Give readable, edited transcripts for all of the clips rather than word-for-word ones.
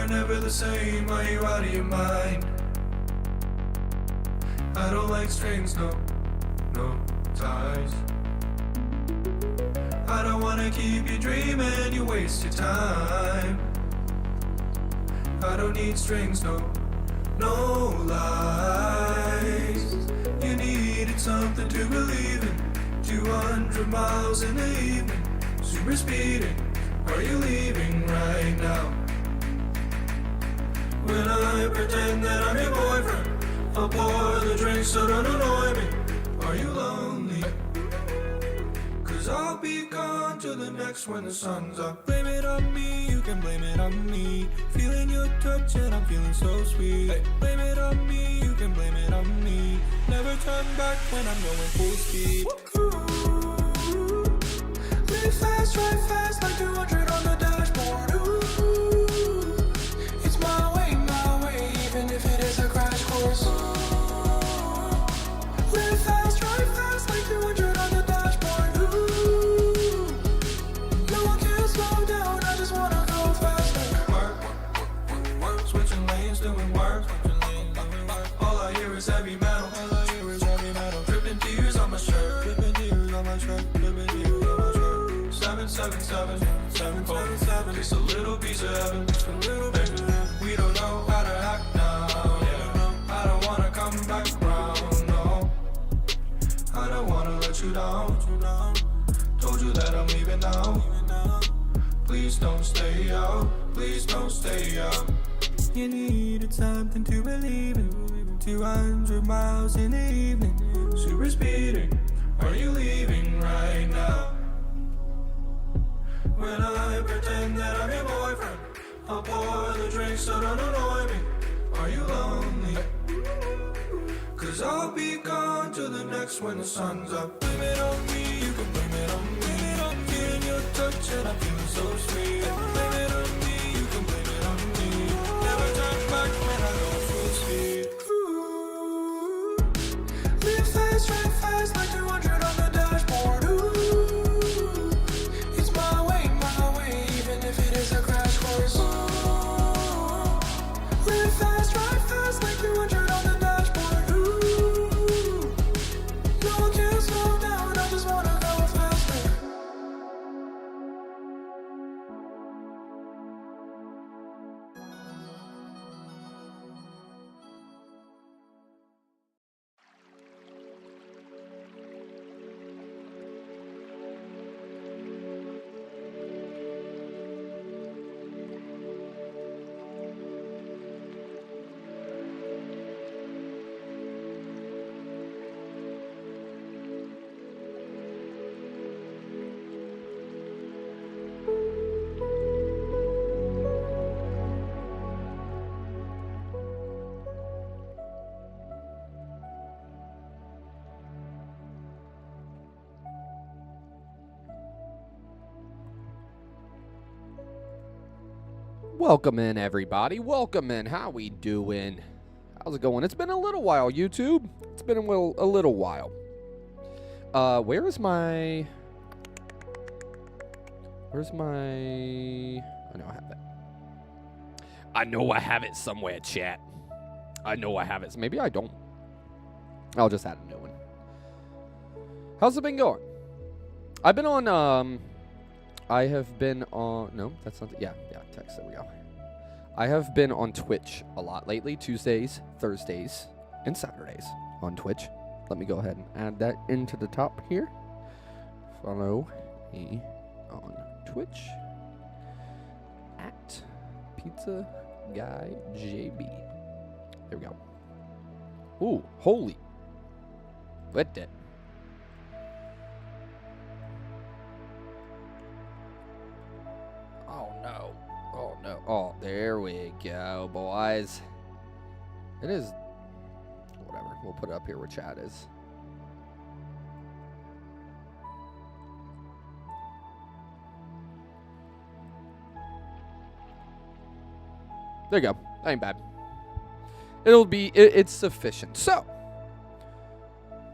are never the same. Are you out of your mind? I don't like strings, no ties. I don't wanna keep you dreaming, you waste your time. I don't need strings, no lies. You needed something to believe in. 200 miles in the evening, super speeding. Are you leaving right now? When I pretend that I'm your boyfriend, I'll pour the drink so don't annoy me. Are you lonely? Cause I'll be gone till the next when the sun's up. Blame it on me, you can blame it on me. Feeling your touch and I'm feeling so sweet. Hey. Blame it on me, you can blame it on me. Never turn back when I'm going full speed. Ooh, live fast, drive fast, like 200 on the dashboard. Ooh, it's my way, even if it is a crash course. Live fast, drive fast, like 200 on the dashboard. Ooh, no one can slow down, I just wanna go faster. Work, switching lanes, doing work. All I hear is heavy metal. Dripping tears on my shirt. 777, just a little piece of heaven. We don't know how to act now. I don't wanna come back round, no. I don't wanna let you down. Told you that I'm leaving now. Please don't stay out. Please don't stay out. You needed something to believe in. 200 miles in the evening, super speeding. Are you leaving right now? When I pretend that I'm your boyfriend, I'll pour the drink so don't annoy me. Are you lonely? Cause I'll be gone till the next when the sun's up. Blame it on me, you can blame it on me. Feeling your touch and I'm feeling so sweet. Blame it on me, you can blame it on me. Never turn back when I go full speed. Ooh, live fast, drive fast, like 200 on the dashboard. Ooh, it's my way, even if it is a crash course. Live fast, drive fast, like 200 on the dashboard. Ooh, no one can slow down, I just wanna go faster. Welcome in, everybody. Welcome in. How we doing? How's it going? It's been a little while, YouTube. It's been a little while. Where's my... I know I have it. I know I have it somewhere, chat. I know I have it. So maybe I don't. I'll just add a new one. How's it been going? I've been on, I have been on... No, that's not... Yeah, text. There we go. I have been on Twitch a lot lately. Tuesdays, Thursdays, and Saturdays on Twitch. Let me go ahead and add that into the top here. Follow me on Twitch at Pizza Guy JB. There we go. Ooh, holy. What the... Oh no. Oh no. Oh, there we go, boys. It is... Whatever. We'll put it up here where chat is. There you go. That ain't bad. It'll be... It's sufficient. So,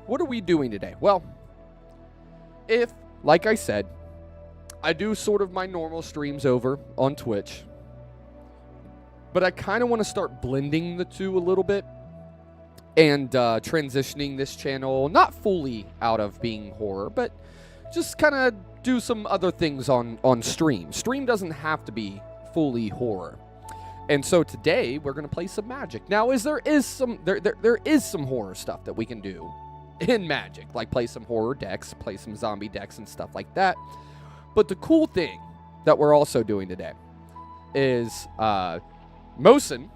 what are we doing today? Well, if, like I said, I do sort of my normal streams over on Twitch. But I kind of want to start blending the two a little bit and transitioning this channel, not fully out of being horror, but just kind of do some other things on stream. Stream doesn't have to be fully horror. And so today we're going to play some Magic. Now, there is some horror stuff that we can do in Magic, like play some horror decks, play some zombie decks and stuff like that. But the cool thing that we're also doing today is Mosin,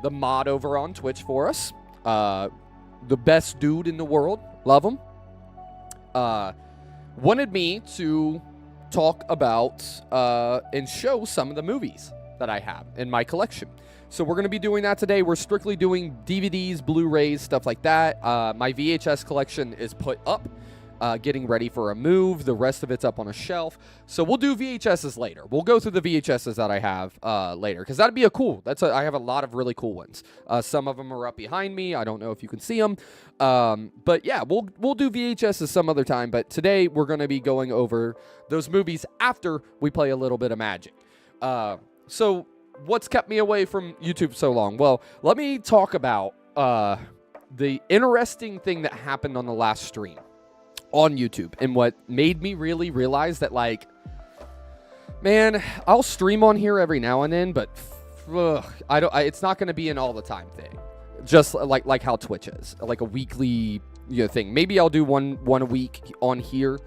the mod over on Twitch for us, the best dude in the world, love him, wanted me to talk about and show some of the movies that I have in my collection. So we're going to be doing that today. We're strictly doing DVDs, Blu-rays, stuff like that. My VHS collection is put up, getting ready for a move. The rest of it's up on a shelf. So we'll do VHSs later. We'll go through the VHSs that I have later, because that'd be I have a lot of really cool ones. Some of them are up behind me. I don't know if you can see them. But yeah, we'll do VHSs some other time. But today we're going to be going over those movies after we play a little bit of Magic. So what's kept me away from YouTube so long? Well, let me talk about the interesting thing that happened on the last stream on YouTube, and what made me really realize that, like, man, I'll stream on here every now and then, but it's not going to be an all the time thing. Just like how Twitch is, like a weekly thing. Maybe I'll do one a week on here,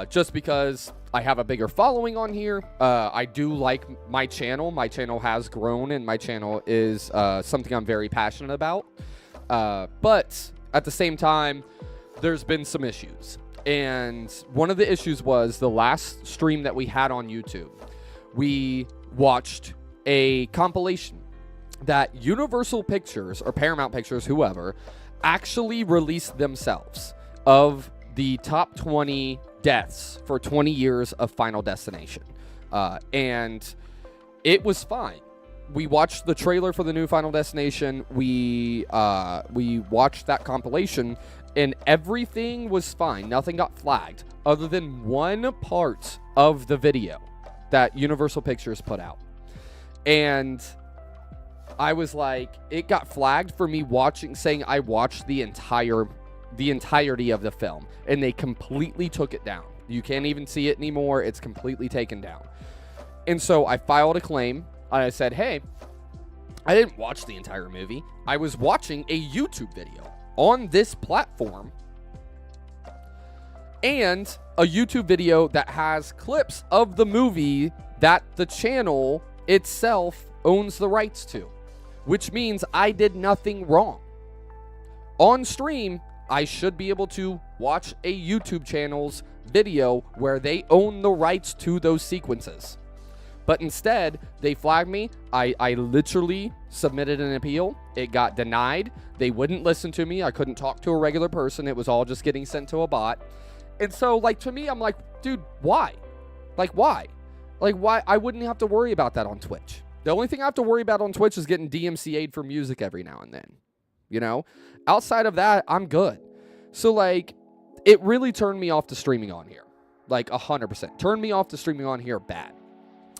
just because I have a bigger following on here. I do like my channel. My channel has grown, and my channel is something I'm very passionate about. But at the same time, there's been some issues. And one of the issues was the last stream that we had on YouTube. We watched a compilation that Universal Pictures or Paramount Pictures, whoever, actually released themselves of the top 20 deaths for 20 years of Final Destination. And it was fine. We watched the trailer for the new Final Destination. We watched that compilation, and everything was fine. Nothing got flagged other than one part of the video that Universal Pictures put out. And I was like, it got flagged for me saying I watched the entirety of the film, and they completely took it down. You can't even see it anymore. It's completely taken down. And so I filed a claim. I said, hey, I didn't watch the entire movie. I was watching a YouTube video on this platform, and a YouTube video that has clips of the movie that the channel itself owns the rights to, which means I did nothing wrong. On stream, I should be able to watch a YouTube channel's video where they own the rights to those sequences. But instead, they flagged me. I literally submitted an appeal. It got denied. They wouldn't listen to me. I couldn't talk to a regular person. It was all just getting sent to a bot. And so, like, to me, I'm like, dude, why? Like, why? Like, why? I wouldn't have to worry about that on Twitch. The only thing I have to worry about on Twitch is getting DMCA'd for music every now and then. Outside of that, I'm good. So, like, it really turned me off to streaming on here. Like, 100%. Turned me off to streaming on here bad.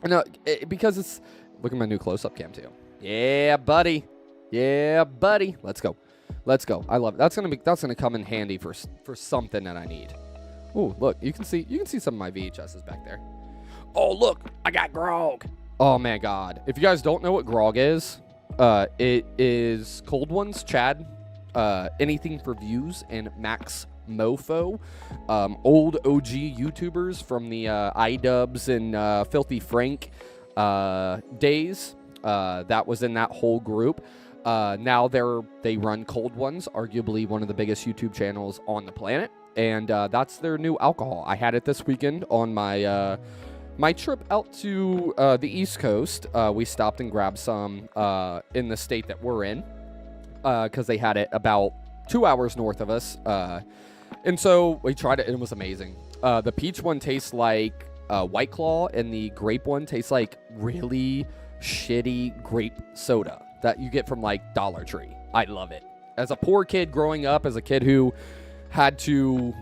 No, because it's... Look at my new close-up cam, too. Yeah, buddy. Yeah, buddy. Let's go. Let's go. I love it. That's gonna come in handy for something that I need. Ooh, look. You can see some of my VHSs back there. Oh, look. I got Grog. Oh, man, God. If you guys don't know what Grog is, it is Cold Ones, Chad, Anything for Views, and Max Mofo, old OG YouTubers from the iDubbbz and Filthy Frank days. That was in that whole group. Now they run Cold Ones, arguably one of the biggest YouTube channels on the planet, and that's their new alcohol. I had it this weekend on my my trip out to the East Coast. We stopped and grabbed some in the state that we're in, because they had it about 2 hours north of us. And so we tried it, and it was amazing. The peach one tastes like White Claw, and the grape one tastes like really shitty grape soda that you get from, like, Dollar Tree. I love it. As a poor kid growing up, as a kid who had to,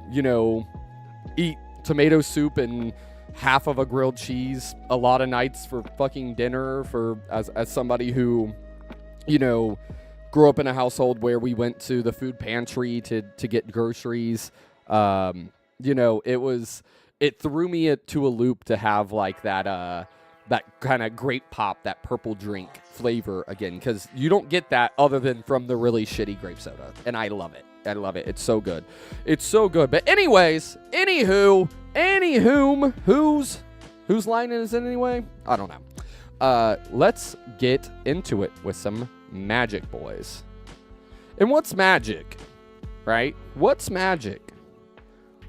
eat tomato soup and half of a grilled cheese a lot of nights for fucking dinner for as somebody who, you know, grew up in a household where we went to the food pantry to get groceries. You know, it threw me to a loop to have like that kind of grape pop, that purple drink flavor again, because you don't get that other than from the really shitty grape soda, and I love it. I love it. It's so good. It's so good. But anyways, whose line is it anyway? I don't know. Let's get into it with some Magic, boys. And what's Magic, right? What's Magic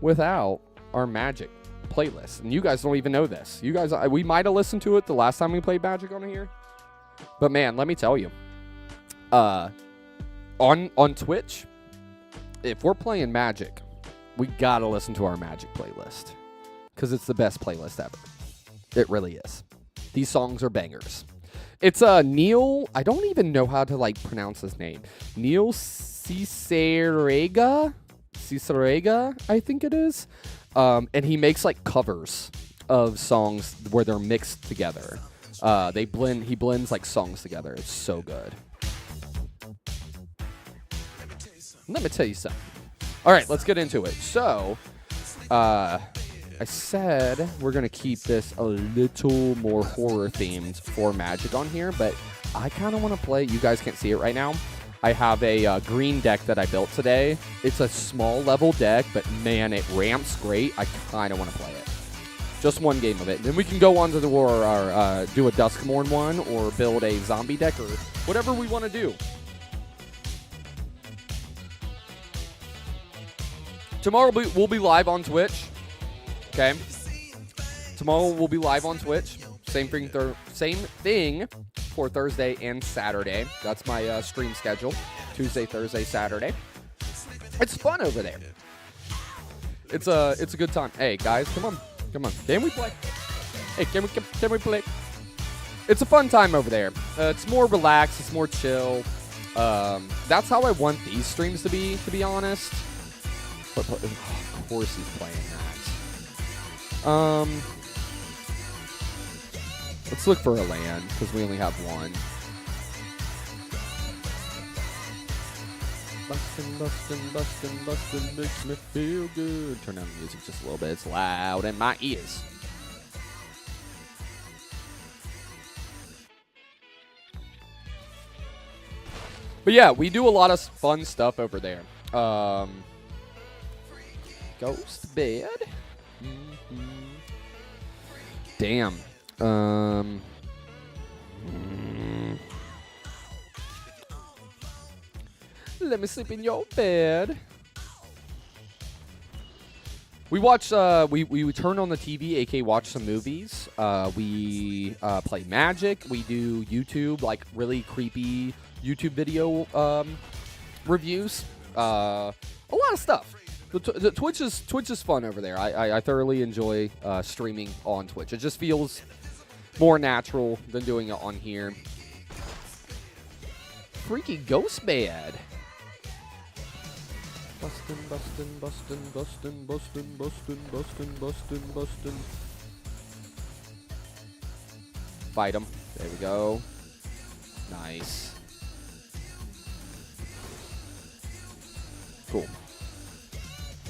without our Magic playlist? And you guys don't even know this. You guys, we might have listened to it the last time we played Magic on here. But man, let me tell you, on Twitch, if we're playing Magic, we gotta listen to our Magic playlist because it's the best playlist ever. It really is. These songs are bangers. It's Neil. I don't even know how to like pronounce his name. Neil Cicerega, I think it is. And he makes like covers of songs where they're mixed together. He blends like songs together. It's so good. Let me tell you something. All right, let's get into it. So, I said we're going to keep this a little more horror themed for Magic on here, but I kind of want to play. You guys can't see it right now. I have a green deck that I built today. It's a small level deck, but man, it ramps great. I kind of want to play it. Just one game of it. Then we can go on to do a Duskmourn one or build a zombie deck or whatever we want to do. Tomorrow we'll be live on Twitch. Okay. Tomorrow we'll be live on Twitch. Same thing for Thursday and Saturday. That's my stream schedule. Tuesday, Thursday, Saturday. It's fun over there. It's a good time. Hey guys, come on. Can we play? Hey, can we play? It's a fun time over there. It's more relaxed. It's more chill. That's how I want these streams to be honest. But of course he's playing that. Let's look for a land, because we only have one. Bustin' makes me feel good. Turn down the music just a little bit. It's loud in my ears. But yeah, we do a lot of fun stuff over there. Ghost bed. Damn. Let me sleep in your bed. We watch. We turn on the TV, aka watch some movies. We play Magic. We do YouTube, like really creepy YouTube video reviews. A lot of stuff. The Twitch is fun over there. I thoroughly enjoy streaming on Twitch. It just feels more natural than doing it on here. Freaky ghost bed. Bustin'. Fight him. There we go. Nice. Cool.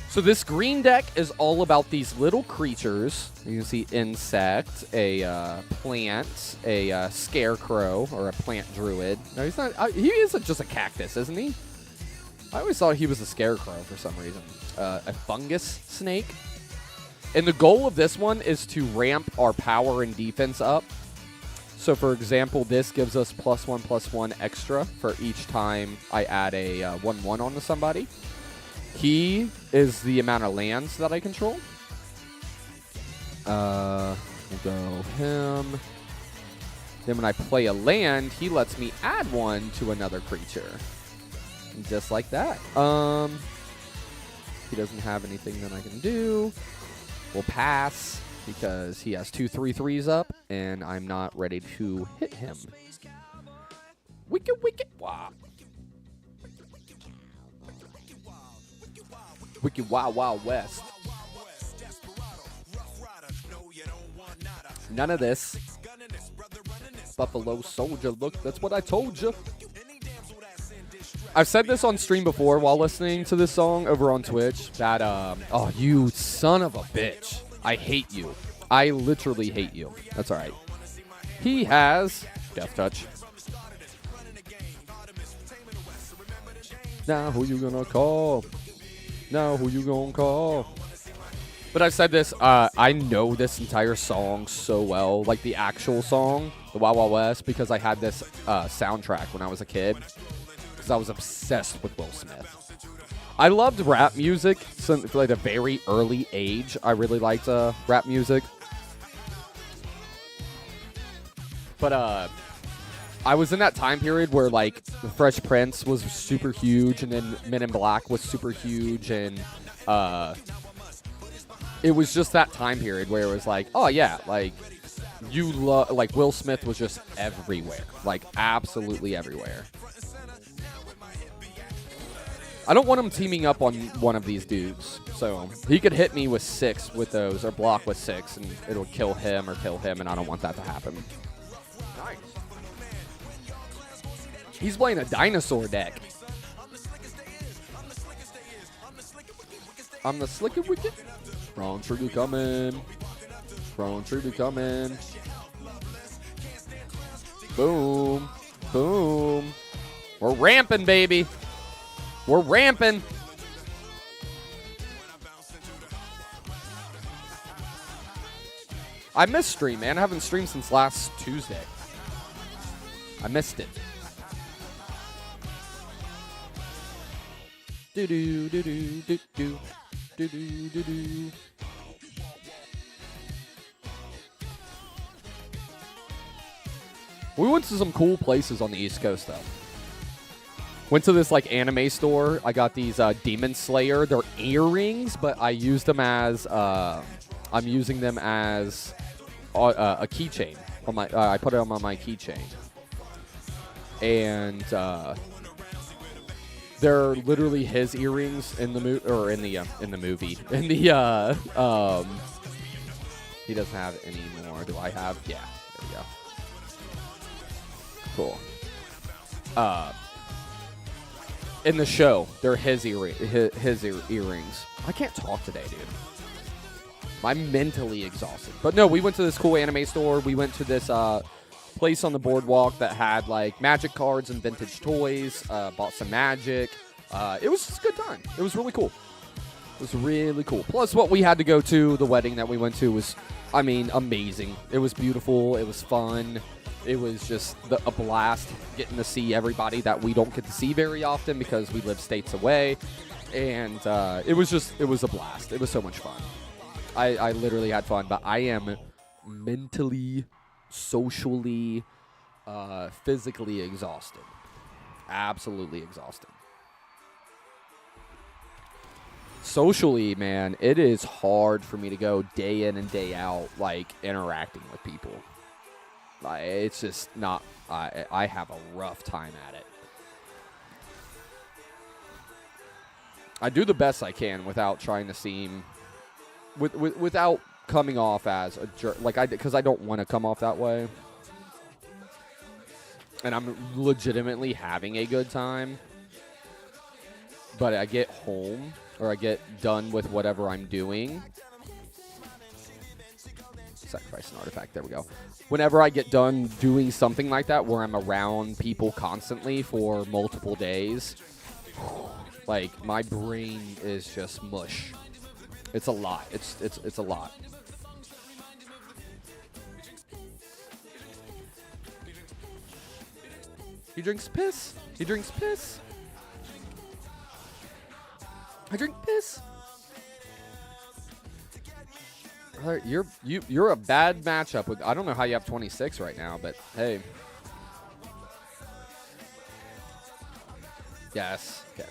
So this green deck is all about these little creatures. You can see insect, a plant, a scarecrow, or a plant druid. No, he's not. He isn't just a cactus, isn't he? I always thought he was a scarecrow for some reason. A fungus snake. And the goal of this one is to ramp our power and defense up. So, for example, this gives us +1/+1 extra for each time I add a 1/1 onto somebody. He is the amount of lands that I control. We'll go him. Then when I play a land, he lets me add one to another creature. And just like that. He doesn't have anything that I can do. We'll pass because he has 2 3/3s up, and I'm not ready to hit him. Wicked. Wow. Wicked Wild Wild West. None of this. Buffalo Soldier, look, that's what I told you. I've said this on stream before while listening to this song over on Twitch that, oh, you son of a bitch. I hate you. I literally hate you. That's all right. He has Death Touch. Now who you gonna call? Now who you gonna call? But I've said this, I know this entire song so well, like the actual song, the Wild Wild West, because I had this soundtrack when I was a kid, because I was obsessed with Will Smith. I loved rap music since like a very early age. I really liked rap music. But I was in that time period where like the Fresh Prince was super huge, and then Men in Black was super huge, and it was just that time period where it was like, oh yeah, like you love, like Will Smith was just everywhere, like absolutely everywhere. I don't want him teaming up on one of these dudes, so he could hit me with 6 with those, or block with 6, and it'll kill him, and I don't want that to happen. Nice. He's playing a dinosaur deck. I'm the slick and wicked. Wrong trigger coming. Wrong trigger coming. Boom. Boom. We're ramping, baby. We're ramping. I missed stream, man. I haven't streamed since last Tuesday. I missed it. Do do do do do do do do do do. We went to some cool places on the East Coast, though. Went to this like anime store. I got these Demon Slayer. They're earrings, but I used them as I'm using them as a keychain on my. I put it on my keychain, and they're literally his earrings in the in the movie. In the he doesn't have any more. Do I have? Yeah, there we go. Cool. In the show, they're his earrings. I can't talk today, dude. I'm mentally exhausted. But no, we went to this cool anime store. We went to this place on the boardwalk that had like magic cards and vintage toys. Bought some magic. It was just a good time. It was really cool. It was really cool. Plus, what we had to go to, the wedding that we went to was, I mean, amazing. It was beautiful. It was fun. It was just a blast getting to see everybody that we don't get to see very often because we live states away. And it was a blast. It was so much fun. I literally had fun, but I am mentally, socially, physically exhausted. Absolutely exhausted. Socially, man, it is hard for me to go day in and day out, like, interacting with people. It's just not, I have a rough time at it. I do the best I can without trying to seem, without coming off as a jerk, like because I don't want to come off that way. And I'm legitimately having a good time. But I get home, or I get done with whatever I'm doing. Sacrifice an artifact, there we go. Whenever I get done doing something like that, where I'm around people constantly for multiple days, like, my brain is just mush. It's a lot. It's a lot. He drinks piss. He drinks piss. I drink piss. You're a bad matchup with. I don't know how you have 26 right now, but hey. Yes. Okay.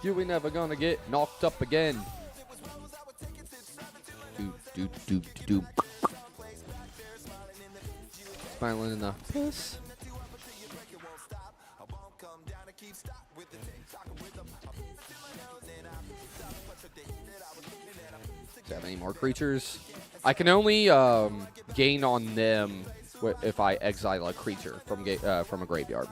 You ain't never gonna get knocked up again. Do. Smiling in the piss. Do you have any more creatures? I can only gain on them if I exile a creature from a graveyard.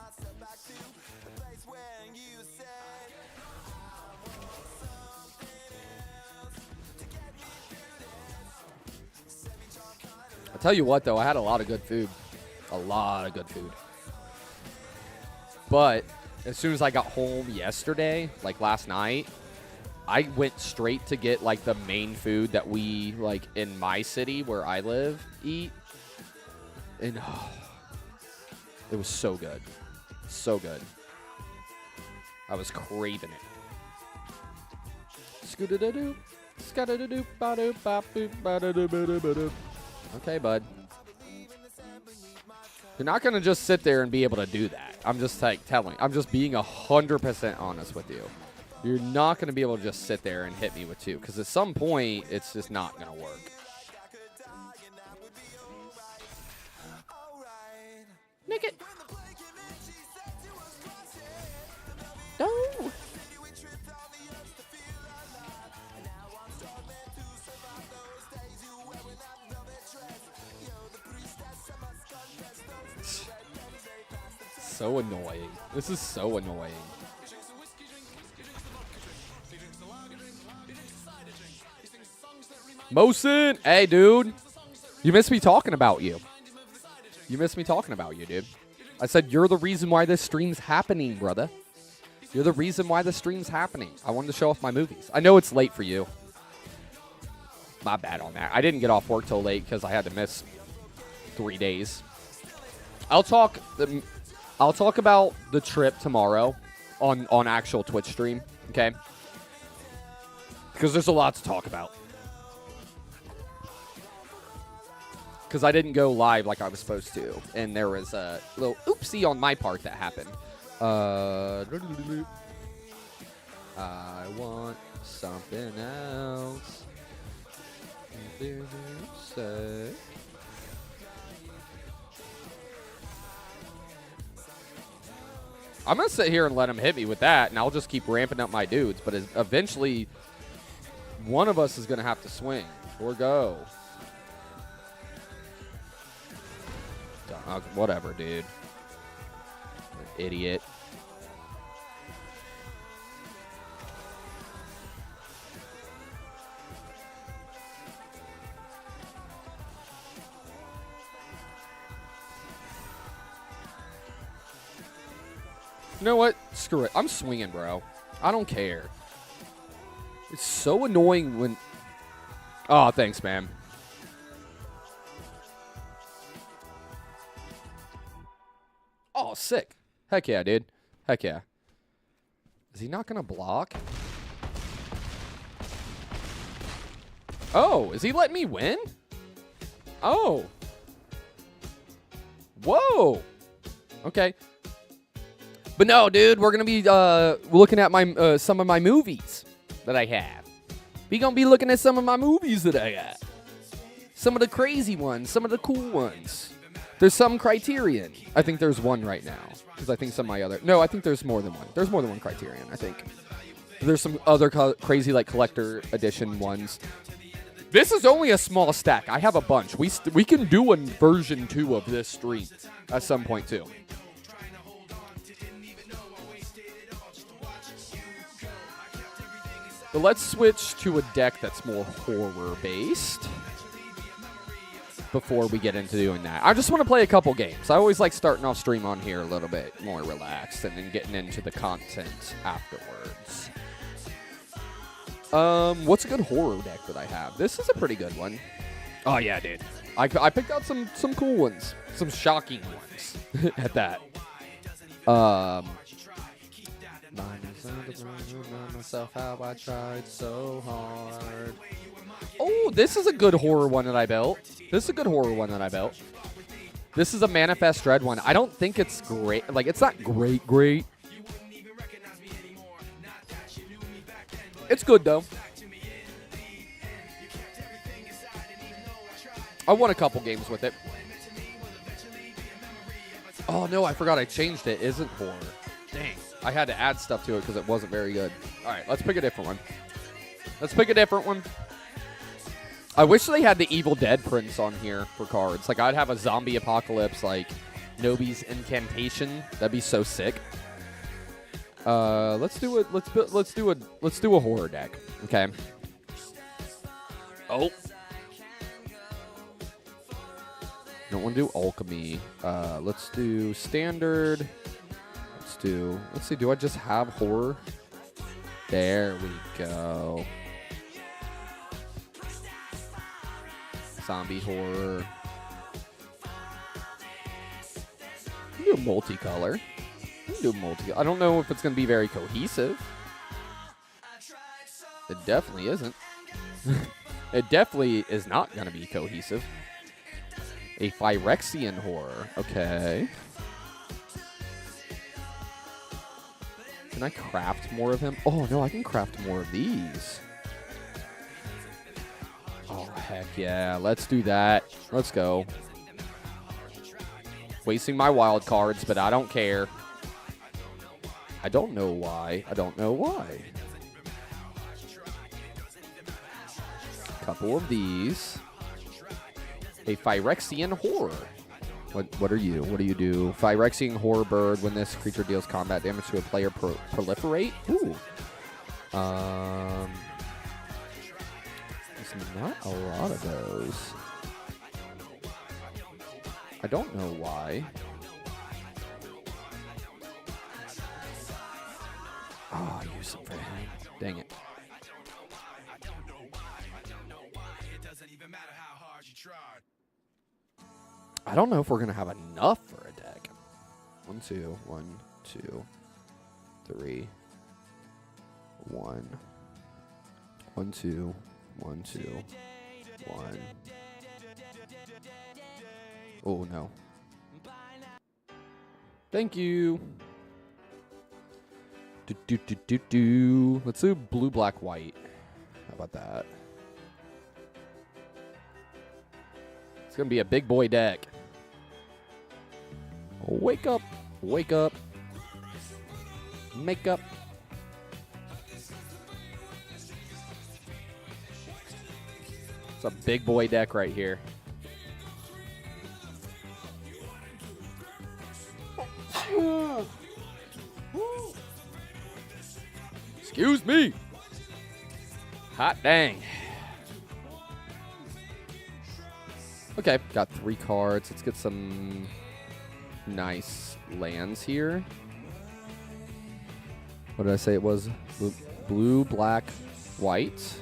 I'll tell you what, though, I had a lot of good food. A lot of good food. But as soon as I got home yesterday, like last night, I went straight to get, like, the main food that we, like, in my city where I live, eat. And it was so good. So good. I was craving it. Scoo-doo-doo-doo. Scoo-doo-doo-doo. Ba-doo-ba-boop. Okay, bud. You're not going to just sit there and be able to do that. I'm just, like, I'm just being 100% honest with you. You're not going to be able to just sit there and hit me with 2, because at some point, it's just not going to work. Nick it. No. So annoying. This is so annoying. Mosin! Hey, dude. You missed me talking about you. You missed me talking about you, dude. I said you're the reason why this stream's happening, brother. You're the reason why the stream's happening. I wanted to show off my movies. I know it's late for you. My bad on that. I didn't get off work till late because I had to miss 3 days. I'll talk about the trip tomorrow on actual Twitch stream, okay? Because there's a lot to talk about. Because I didn't go live like I was supposed to, and there was a little oopsie on my part that happened. I want something else. I'm going to sit here and let him hit me with that, and I'll just keep ramping up my dudes. But eventually, one of us is going to have to swing or go. Whatever, dude. Idiot. You know what? Screw it. I'm swinging, bro. I don't care. It's so annoying when... Oh, thanks, man. Oh, sick. Heck yeah, dude. Heck yeah. Is he not going to block? Oh, is he letting me win? Oh. Whoa. Okay. But no, dude, we're going to be looking at my some of my movies that I have. We going to be looking at some of my movies that I got. Some of the crazy ones, some of the cool ones. There's some Criterion. I think there's one right now. Because I think some of my other... No, I think there's more than one. There's more than one Criterion, I think. There's some other crazy, like, collector edition ones. This is only a small stack. I have a bunch. We can do a version 2 of this stream at some point, too. But let's switch to a deck that's more horror-based before we get into doing that. I just want to play a couple games. I always like starting off stream on here a little bit more relaxed and then getting into the content afterwards. What's a good horror deck that I have? This is a pretty good one. Oh, yeah, dude. I picked out some cool ones. Some shocking ones at that. Myself how I tried so hard. Oh, this is a good horror one that I built. This is a good horror one that I built. This is a Manifest Dread one. I don't think it's great. Like, it's not great. It's good, though. I won a couple games with it. Oh, no, I forgot I changed it. Isn't horror. Dang. I had to add stuff to it because it wasn't very good. All right, let's pick a different one. I wish they had the Evil Dead prints on here for cards. Like, I'd have a zombie apocalypse, like Nobi's Incantation. That'd be so sick. Let's do it. Let's do a horror deck. Okay. Oh. Don't want to do alchemy. Let's do standard. Let's see. Do I just have horror? There we go. Zombie horror. Do multicolor. I don't know if it's going to be very cohesive. It definitely isn't. It definitely is not going to be cohesive. A Phyrexian horror. Okay. Can I craft more of him? Oh, no, I can craft more of these. Oh, heck yeah. Let's do that. Let's go. Wasting my wild cards, but I don't care. I don't know why. Couple of these. A Phyrexian horror. What are you? What do you do? Phyrexian horror bird. When this creature deals combat damage to a player, proliferate. Ooh. There's not a lot of those. I don't know why. Oh, I used them for him. Dang it. I don't know if we're going to have enough for a deck. 1, 2, 1, 2, 3, 1. 1, 2, 1, 2, 1. Oh, no. Thank you. Let's do blue, black, white. How about that? It's going to be a big boy deck. Wake up. Wake up. Make up. It's a big boy deck right here. Excuse me. Hot dang. Okay, got 3 cards. Let's get some nice lands here. What did I say it was? Blue, black, white.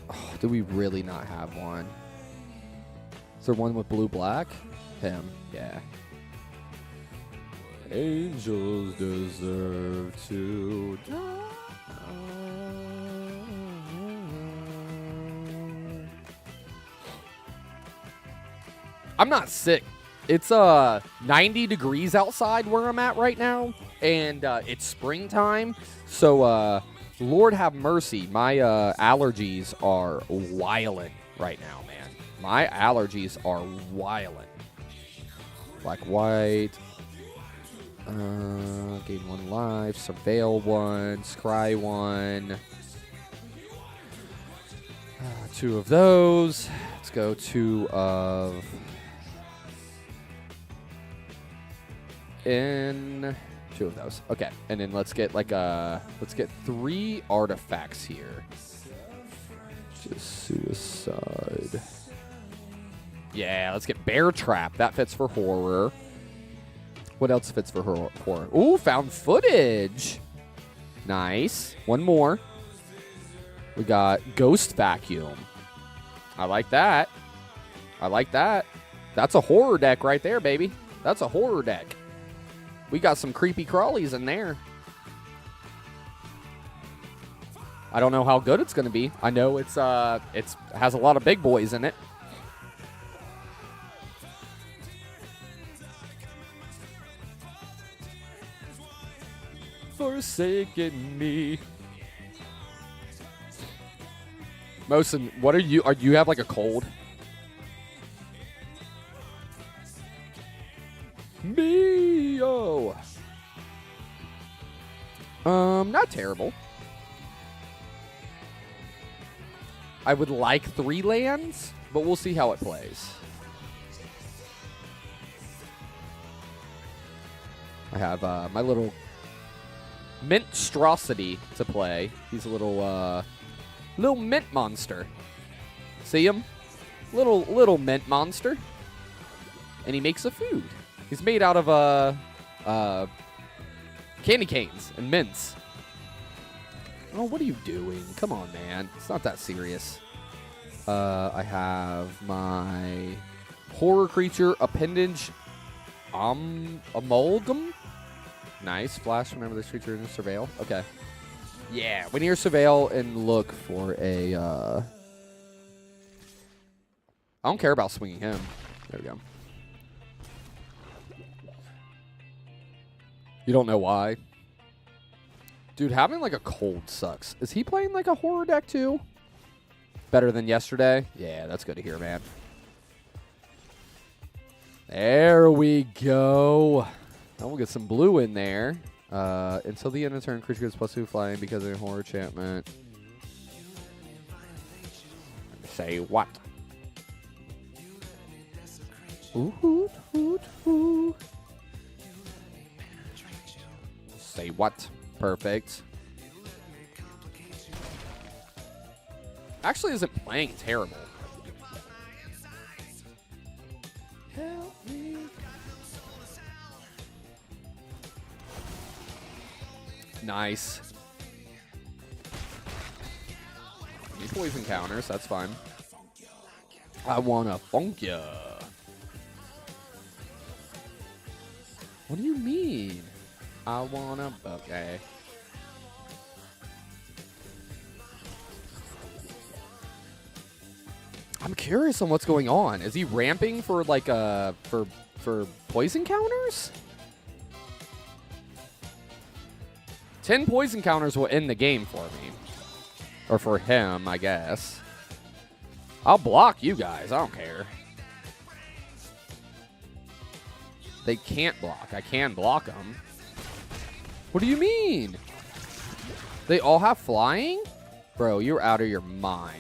Oh, do we really not have one? Is there one with blue, black? Him, yeah. Angels deserve to die. I'm not sick. It's 90 degrees outside where I'm at right now, and it's springtime. So, Lord have mercy, my allergies are wildin' right now, man. My allergies are wildin'. Black, white. Gain 1 life. Surveil 1. Scry 1. 2 of those. Let's go 2 of... In 2 of those. Okay. And then let's get like let's get 3 artifacts here. Just suicide. Yeah, let's get Bear Trap. That fits for horror. What else fits for horror? Ooh, found footage. Nice. 1 more. We got Ghost Vacuum. I like that. I like that. That's a horror deck right there, baby. That's a horror deck. We got some creepy crawlies in there. I don't know how good it's going to be. I know it has a lot of big boys in it. Forsaken me. Mosin, what are you? Are you have like a cold? Mio. Not terrible. I would like 3 lands, but we'll see how it plays. I have my little Minstrosity to play. He's a little mint monster. See him? Little mint monster. And he makes a food. He's made out of candy canes and mints. Oh, what are you doing? Come on, man. It's not that serious. I have my horror creature appendage amalgam. Nice. Flash whenever this creature is in surveil. Okay. Yeah. When you're surveil and look for a... I don't care about swinging him. There we go. You don't know why? Dude, having like a cold sucks. Is he playing like a horror deck too? Better than yesterday? Yeah, that's good to hear, man. There we go. Now we'll get some blue in there. Until the end of turn, creature gets +2 flying because of a horror enchantment. Say what? Ooh, hoot, hoot, hoot. Say what? Perfect. Actually isn't playing terrible. Help me. Nice. Any poison counters, that's fine. I wanna funk ya. What do you mean? I wanna... Okay. I'm curious on what's going on. Is he ramping for like for poison counters? 10 poison counters will end the game for me. Or for him, I guess. I'll block you guys. I don't care. They can't block. I can block them. What do you mean? They all have flying? Bro, you're out of your mind.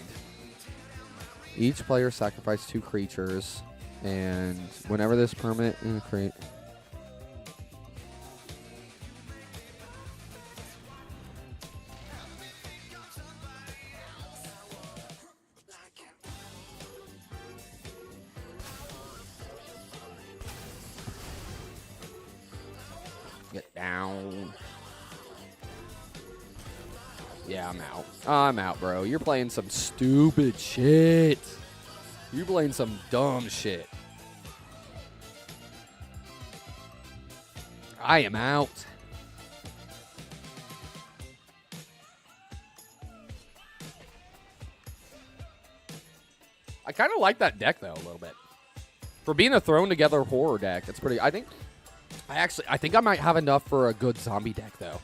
Each player sacrifices 2 creatures. And whenever this permanent create... Get down. Yeah, I'm out. I'm out, bro. You're playing some stupid shit. You're playing some dumb shit. I am out. I kind of like that deck, though, a little bit. For being a thrown together horror deck, it's pretty... I think I might have enough for a good zombie deck, though.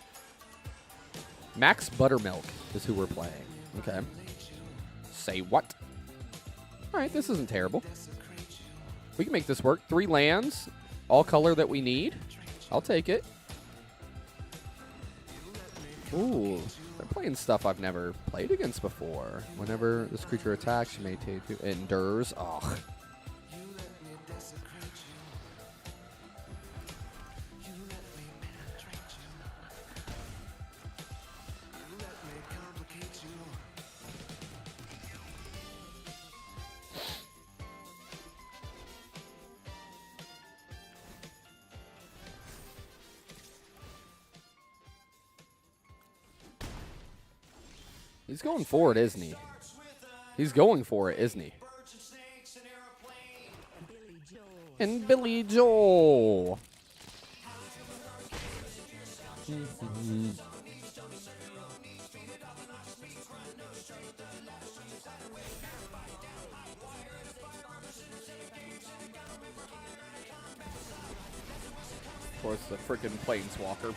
Max Buttermilk is who we're playing. Okay. Say what? All right, this isn't terrible. We can make this work. 3 lands, all color that we need. I'll take it. Ooh, they're playing stuff I've never played against before. Whenever this creature attacks, you may take 2. Endures. Ugh. He's going for it, isn't he? He's going for it, isn't he? And Billy Joel. Of course, the freaking Planeswalker.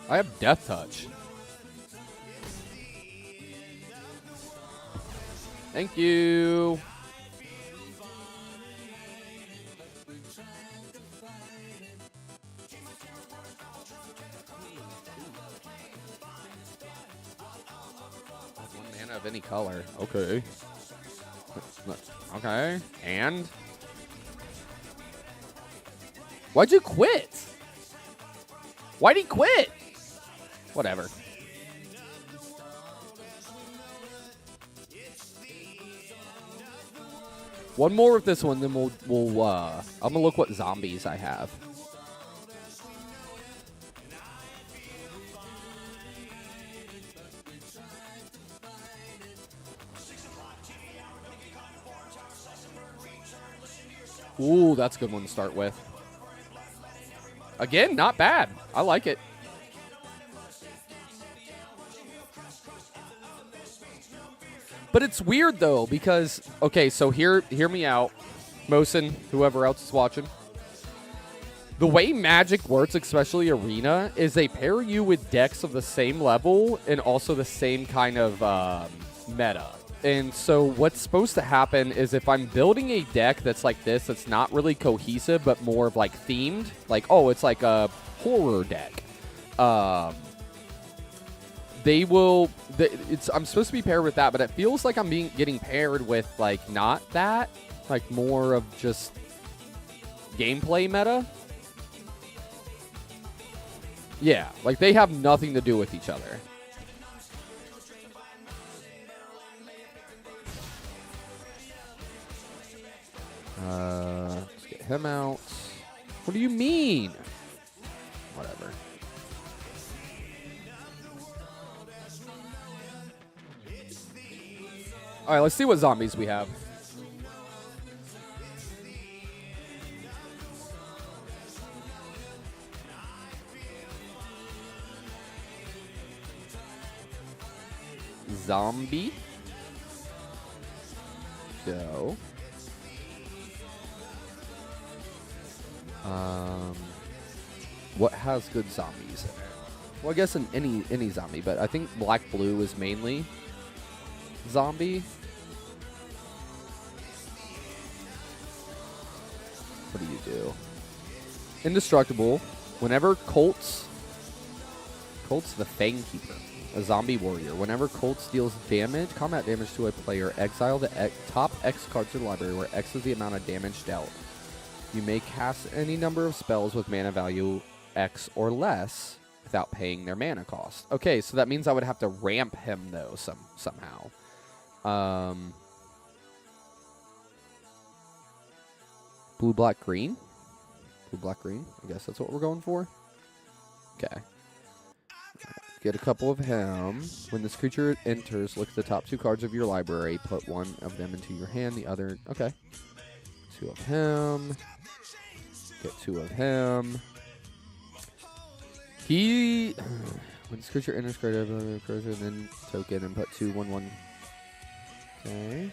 I have Death Touch. Thank you. Mana of any color. Okay. Okay. And? Why'd you quit? Why'd he quit? Whatever. One more with this one, then we'll I'm gonna look what zombies I have. Ooh, that's a good one to start with. Again, not bad. I like it. But it's weird, though, because, okay, so hear me out, Mosin, whoever else is watching. The way Magic works, especially Arena, is they pair you with decks of the same level and also the same kind of meta. And so what's supposed to happen is if I'm building a deck that's like this, that's not really cohesive, but more of like themed, like, oh, it's like a horror deck. I'm supposed to be paired with that, but it feels like I'm getting paired with like not that, like more of just gameplay meta. Yeah, like they have nothing to do with each other. Let's get him out. What do you mean? Whatever. All right, let's see what zombies we have. Zombie. Go. What has good zombies in it? Well, I guess in any zombie, but I think black blue is mainly zombie. What do you do? Indestructible. Whenever Colt's the Fang Keeper, a zombie warrior. Whenever Colt's deals combat damage to a player, exile the top X cards to the library, where X is the amount of damage dealt. You may cast any number of spells with mana value X or less without paying their mana cost. Okay, so that means I would have to ramp him, though, somehow. Blue, black, green? Blue, black, green. I guess that's what we're going for. Okay. Get a couple of him. When this creature enters, look at the top two cards of your library. Put one of them into your hand, the other... Okay. Two of him. Get two of him. When this creature enters, then token and put 2/1/1. Okay.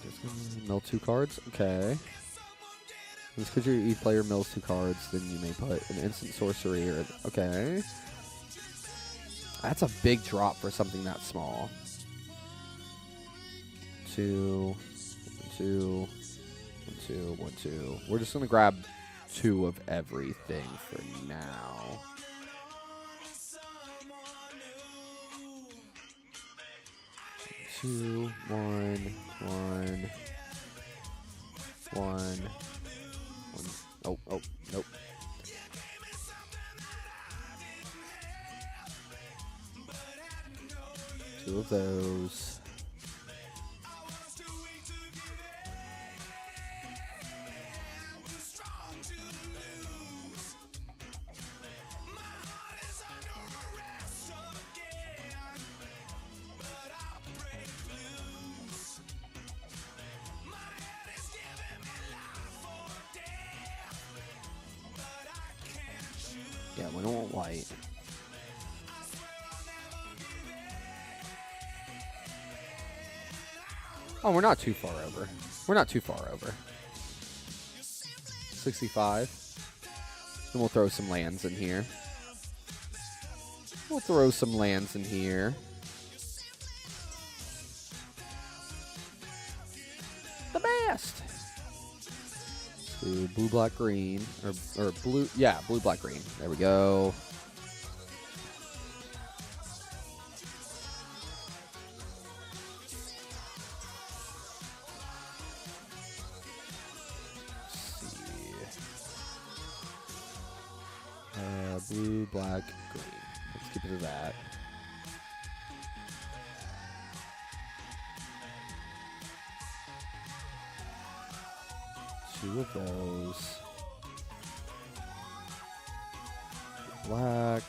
Just gonna mill 2 cards. Okay. When this creature, each player mills 2 cards, then you may put an instant sorcery or... Okay. That's a big drop for something that small. 2, 2, 1, 2, 1, 2. We're just gonna grab 2 of everything for now. Two, one. Oh, nope. Two of those. Yeah, we don't want white. Oh, we're not too far over. 65. Then we'll throw some lands in here. The best. Do blue, black, green, or blue, yeah, blue, black, green. There we go. blue, black, green. Let's keep it to that. Two of those. Black.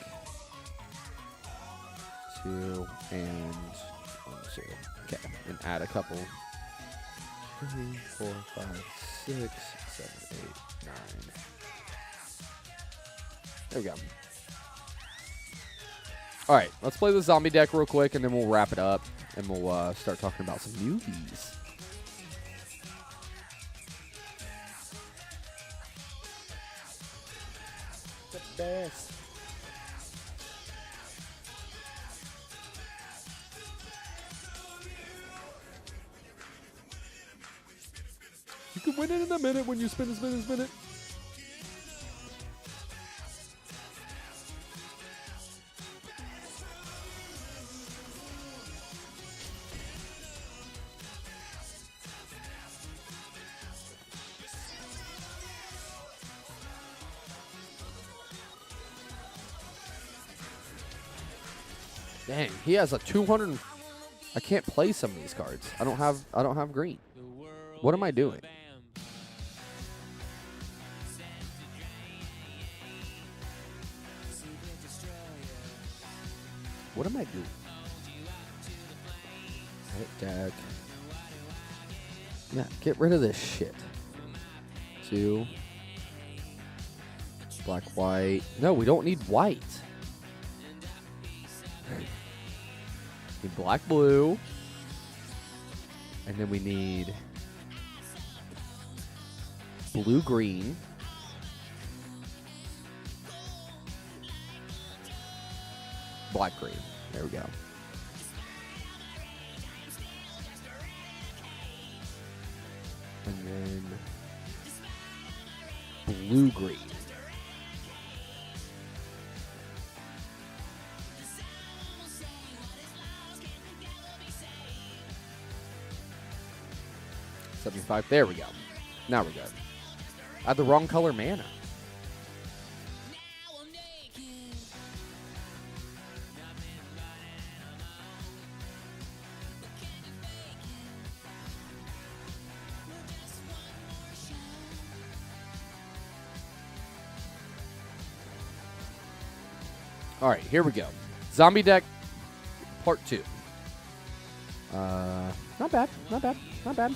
2 and 1, 2. Okay, and add a couple. 3, 4, 5, 6, 7, 8, 9. There we go. All right, let's play the zombie deck real quick, and then we'll wrap it up, and we'll start talking about some newbies. The best. You can win it in a minute when you spin it, spin it, spin it. Dang, he has a 200. I can't play some of these cards. I don't have green. What am I doing? What am I doing? Edit deck. Yeah, get rid of this shit. 2. Black, white. No, we don't need white. Need black, blue. And then we need blue, green. Black, green. There we go. And then blue, green. $75. There we go. Now we're good. I had the wrong color mana. All right, here we go. Zombie deck, part 2. Not bad, not bad, not bad.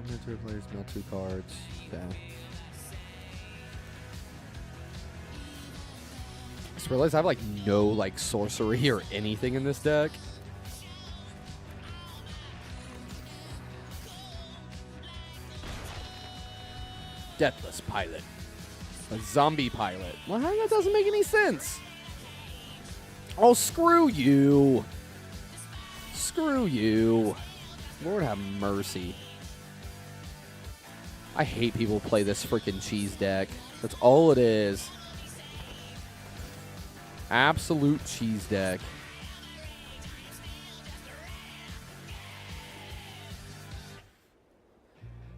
Military players, mill 2 cards. Okay. I just realized I have like no like sorcery or anything in this deck. Deathless pilot. A zombie pilot. Well, that doesn't make any sense. Oh, screw you. Screw you. Lord have mercy. I hate people who play this freaking cheese deck. That's all it is. Absolute cheese deck.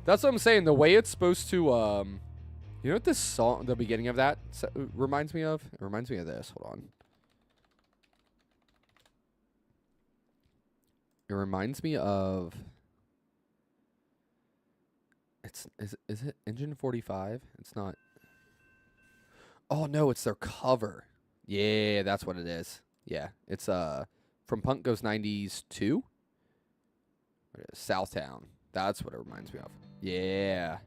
That's what I'm saying. The way it's supposed to, you know what this song, the beginning of that reminds me of? It reminds me of this. Hold on. It reminds me of. Is it Engine 45? It's not. Oh no, it's their cover. Yeah, that's what it is. Yeah, it's from Punk Goes 90s 2. What is it? Southtown. That's what it reminds me of. Yeah.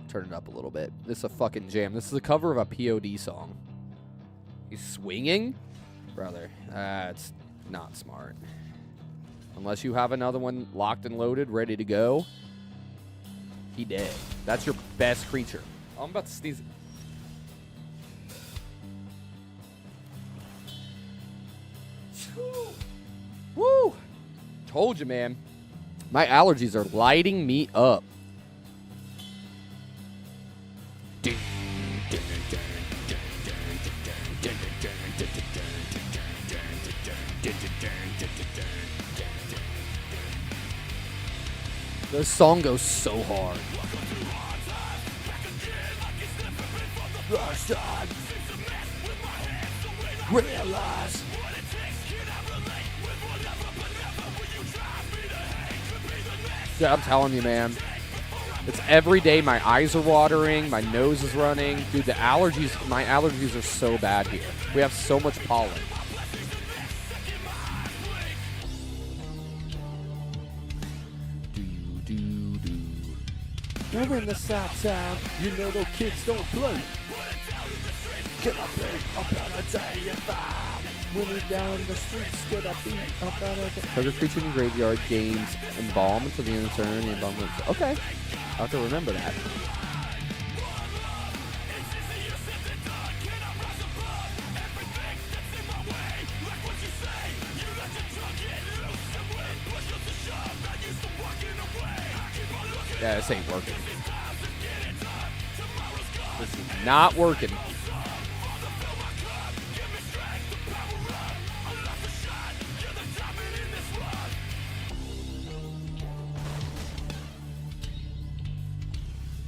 Turn it up a little bit. This is a fucking jam. This is a cover of a POD song. He's swinging? Brother, that's not smart. Unless you have another one locked and loaded, ready to go. He dead. That's your best creature. Oh, I'm about to sneeze. Woo! Told you, man. My allergies are lighting me up. This song goes so hard. Realize. Yeah, I'm telling you, man. It's every day. My eyes are watering. My nose is running. Dude, the allergies, my allergies are so bad here. We have so much pollen. We're in the South Town. You know those kids don't play. Get up there, up on a day and vibe. When we're down the streets, get up beat up on a day. Trigger creature in the graveyard gains embalm until the end of turn. The embalm. Okay. I'll have to remember that. Yeah, this ain't working. This is not working.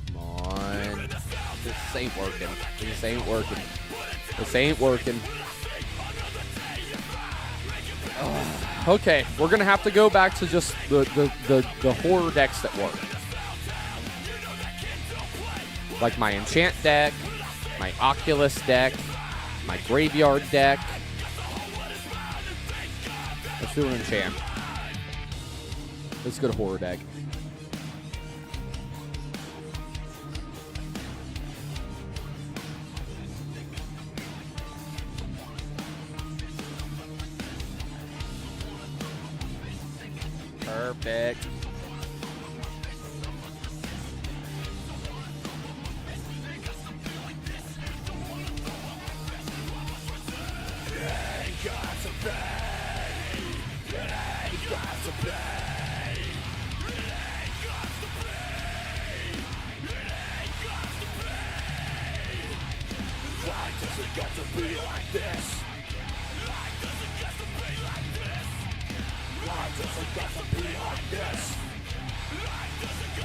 Come on. This ain't working. This ain't working. This ain't working. Okay, we're gonna have to go back to just the horror decks that work. Like my enchant deck, my Oculus deck, my graveyard deck. Let's do an enchant. Let's go to horror deck. Perfect.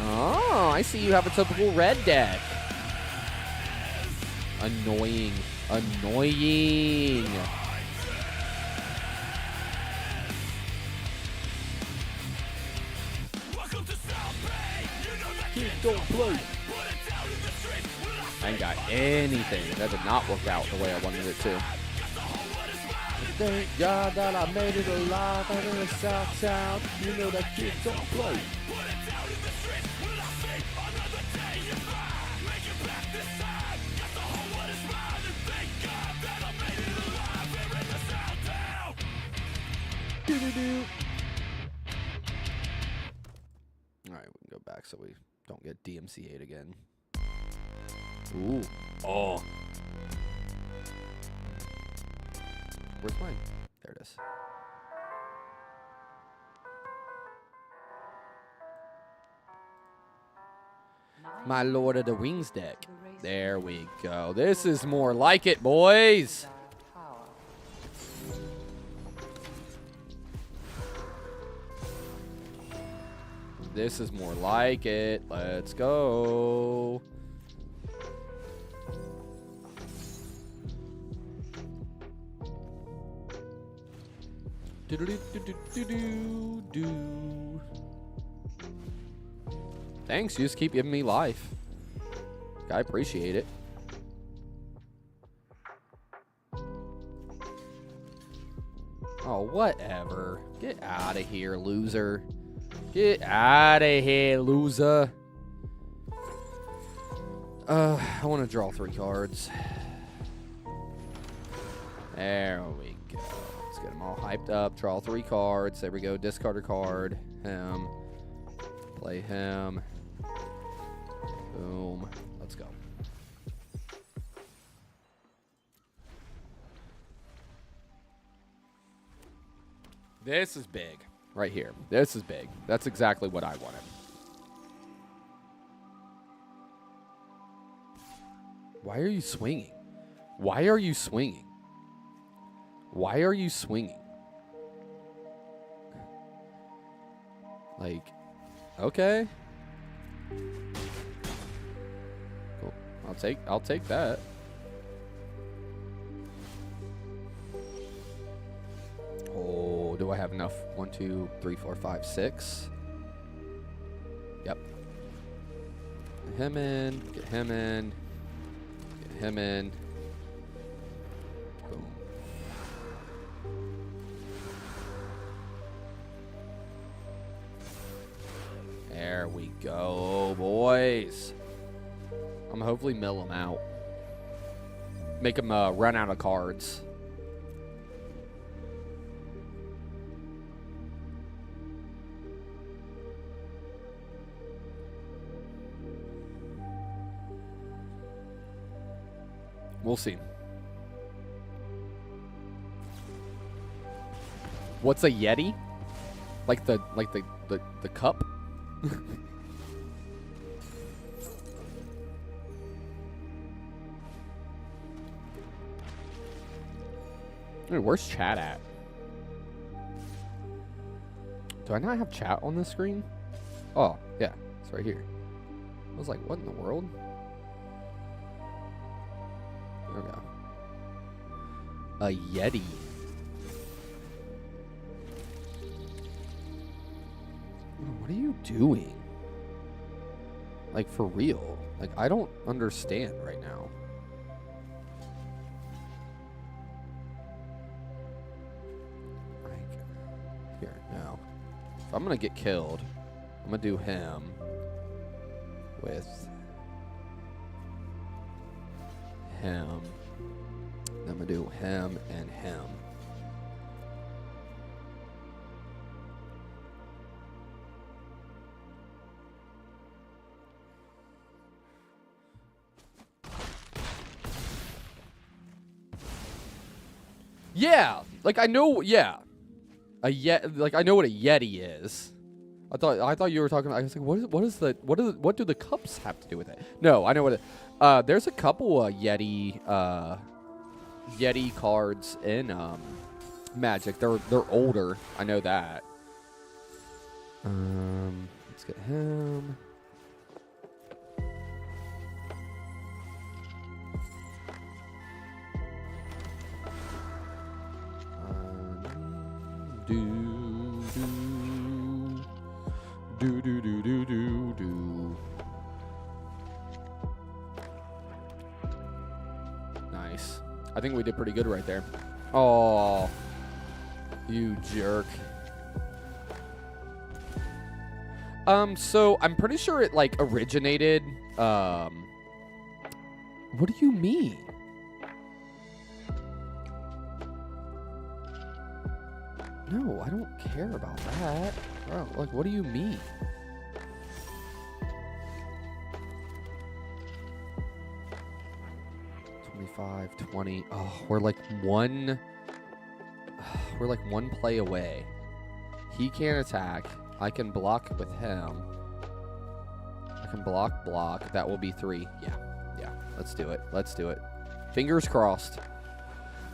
Oh, I see you have a typical red deck. Annoying. Annoying. Kids don't play. I ain't got anything. That did not work out the way I wanted it to. Thank God that I made it alive. I'm in the South Town. You know that kids don't play. Alright, we can go back so we don't get DMCA'd again. Ooh. Oh. Where's mine? There it is. My Lord of the Rings deck. There we go. This is more like it, boys. This is more like it. Let's go. Thanks, you just keep giving me life. I appreciate it. Oh, whatever. Get out of here, loser. Get out of here, loser. I want to draw 3 cards. There we go. Let's get them all hyped up. Draw 3 cards. There we go. Discard a card. Him. Play him. Boom. Let's go. This is big. Right here. This is big. That's exactly what I wanted. Why are you swinging? Why are you swinging? Why are you swinging? Like, Okay. Cool. I'll take that. Oh, do I have enough? 1, 2, 3, 4, 5, 6. Yep. Get him in. Get him in. Get him in. Boom. There we go, boys. I'm gonna hopefully mill him out. Make him run out of cards. We'll see. What's a Yeti? Like the cup? Dude, where's chat at? Do I not have chat on this screen? Oh, yeah. It's right here. I was like, what in the world? There we go. A Yeti. What are you doing? Like, for real. Like, I don't understand right now. Like, here, now. If I'm gonna get killed, I'm gonna do him with him. Then I'm gonna do him and him. Yeah, like I know. Yeah, like I know what a Yeti is. I thought you were talking. I was like, what do the cups have to do with it? No, I know what it. There's a couple Yeti cards in Magic. They're older. I know that. Let's get him. Do. Nice. I think we did pretty good right there. Oh, you jerk. So I'm pretty sure it like originated. What do you mean? No, I don't care about that. Bro, like, what do you mean? $25, $20. Oh, we're like one play away. He can't attack. I can block with him. I can block. That will be 3. Yeah. Let's do it. Fingers crossed.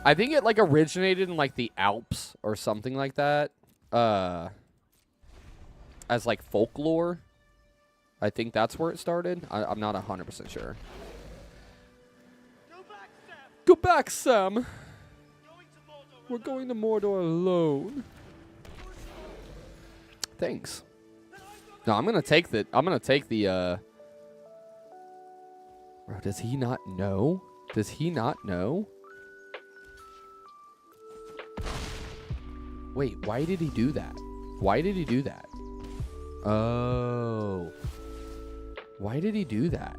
I think it like originated in like the Alps or something like that. As like folklore. I think that's where it started. I'm not 100% sure. Go back, Sam. We're going to Mordor alone. Thanks. No, I'm gonna take the Bro, does he not know? Wait, why did he do that? Oh. Why did he do that?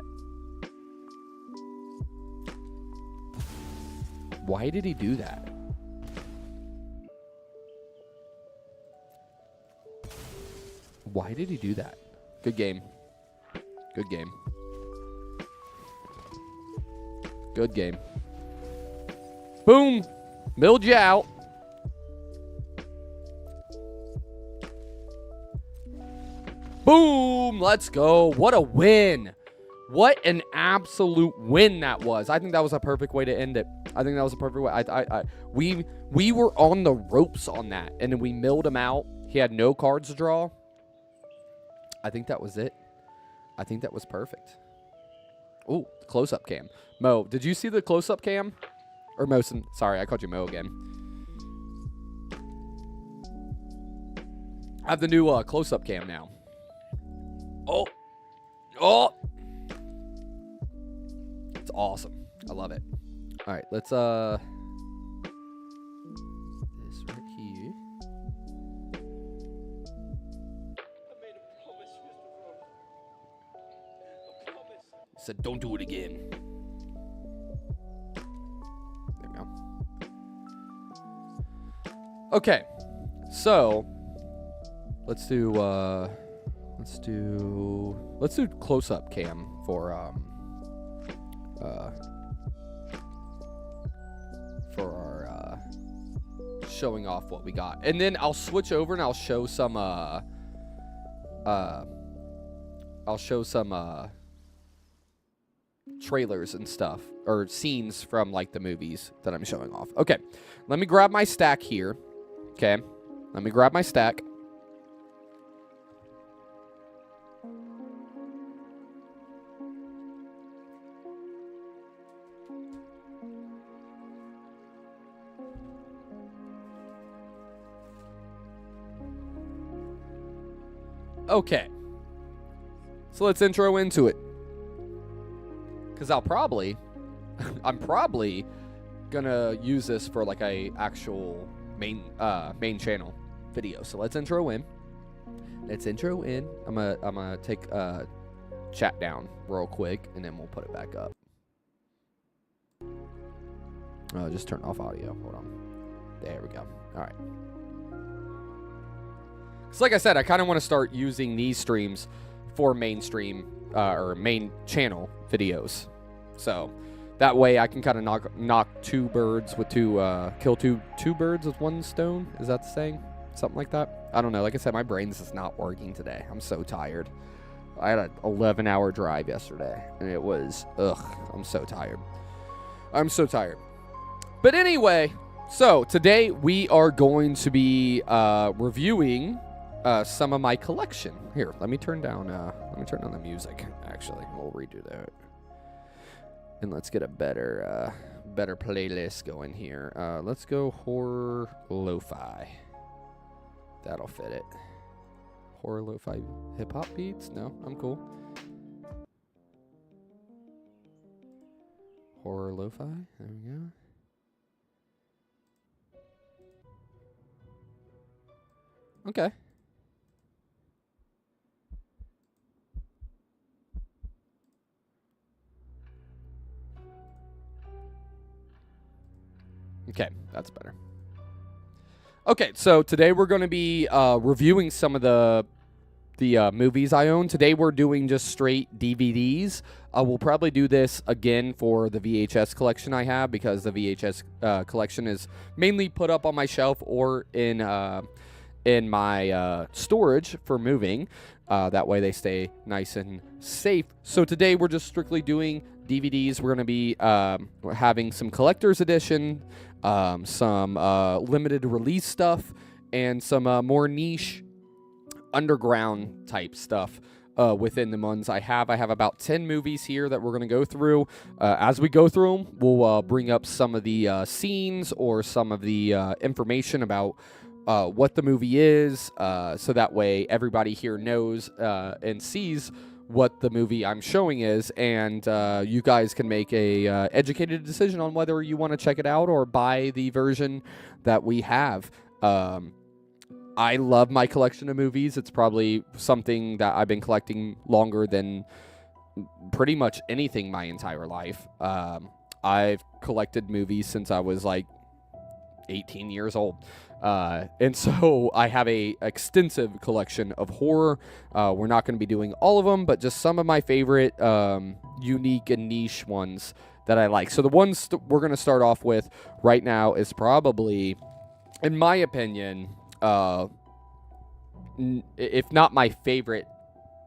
Good game. Boom! Milled you out. Boom! Let's go. What a win. What an absolute win that was. I think that was a perfect way to end it. I think that was a perfect way. We were on the ropes on that, and then we milled him out. He had no cards to draw. I think that was it. I think that was perfect. Ooh, close-up cam. Mo, did you see the close-up cam? Or Mosin. Sorry, I called you Mo again. I have the new close-up cam now. Oh. Oh. It's awesome. I love it. All right, let's this right here. Said don't do it again. There we go. Okay. So let's do close-up cam for our showing off what we got. And then I'll switch over and I'll show some trailers and stuff, or scenes from like the movies that I'm showing off. Okay, let me grab my stack here. Okay, let me grab my stack. Okay, so let's intro into it. Because I'm probably gonna use this for like a actual main channel video. So let's intro in. I'm gonna take chat down real quick, and then we'll put it back up. Just turn off audio. Hold on. There we go. All right. So like I said, I kind of want to start using these streams for mainstream or main channel videos. So that way I can kind of knock two birds with kill two birds with one stone. Is that the saying? Something like that? I don't know. Like I said, my brain's just not working today. I'm so tired. I had an 11-hour drive yesterday, and it was, I'm so tired. But anyway, so today we are going to be reviewing some of my collection. Here, let me turn down the music. Actually, we'll redo that, and let's get a better playlist going here. Let's go horror lo-fi. That'll fit it. Horror lo-fi hip hop beats? No, I'm cool. Horror lo-fi. There we go. Okay. Okay, that's better. Okay, so today we're going to be reviewing some of the movies I own. Today we're doing just straight DVDs. We'll probably do this again for the VHS collection I have, because the VHS collection is mainly put up on my shelf or in my storage for moving. That way they stay nice and safe. So today we're just strictly doing DVDs. We're going to be having some collector's edition, some limited release stuff, and some more niche underground type stuff within the ones I have. I have about 10 movies here that we're going to go through. As we go through them, we'll bring up some of the scenes or some of the information about what the movie is, so that way everybody here knows and sees what the movie I'm showing is, and you guys can make a educated decision on whether you want to check it out or buy the version that we have. I love my collection of movies. It's probably something that I've been collecting longer than pretty much anything my entire life. I've collected movies since I was like 18 years old. And so I have a extensive collection of horror. We're not going to be doing all of them, but just some of my favorite unique and niche ones that I like. So the ones we're going to start off with right now is probably, in my opinion, if not my favorite,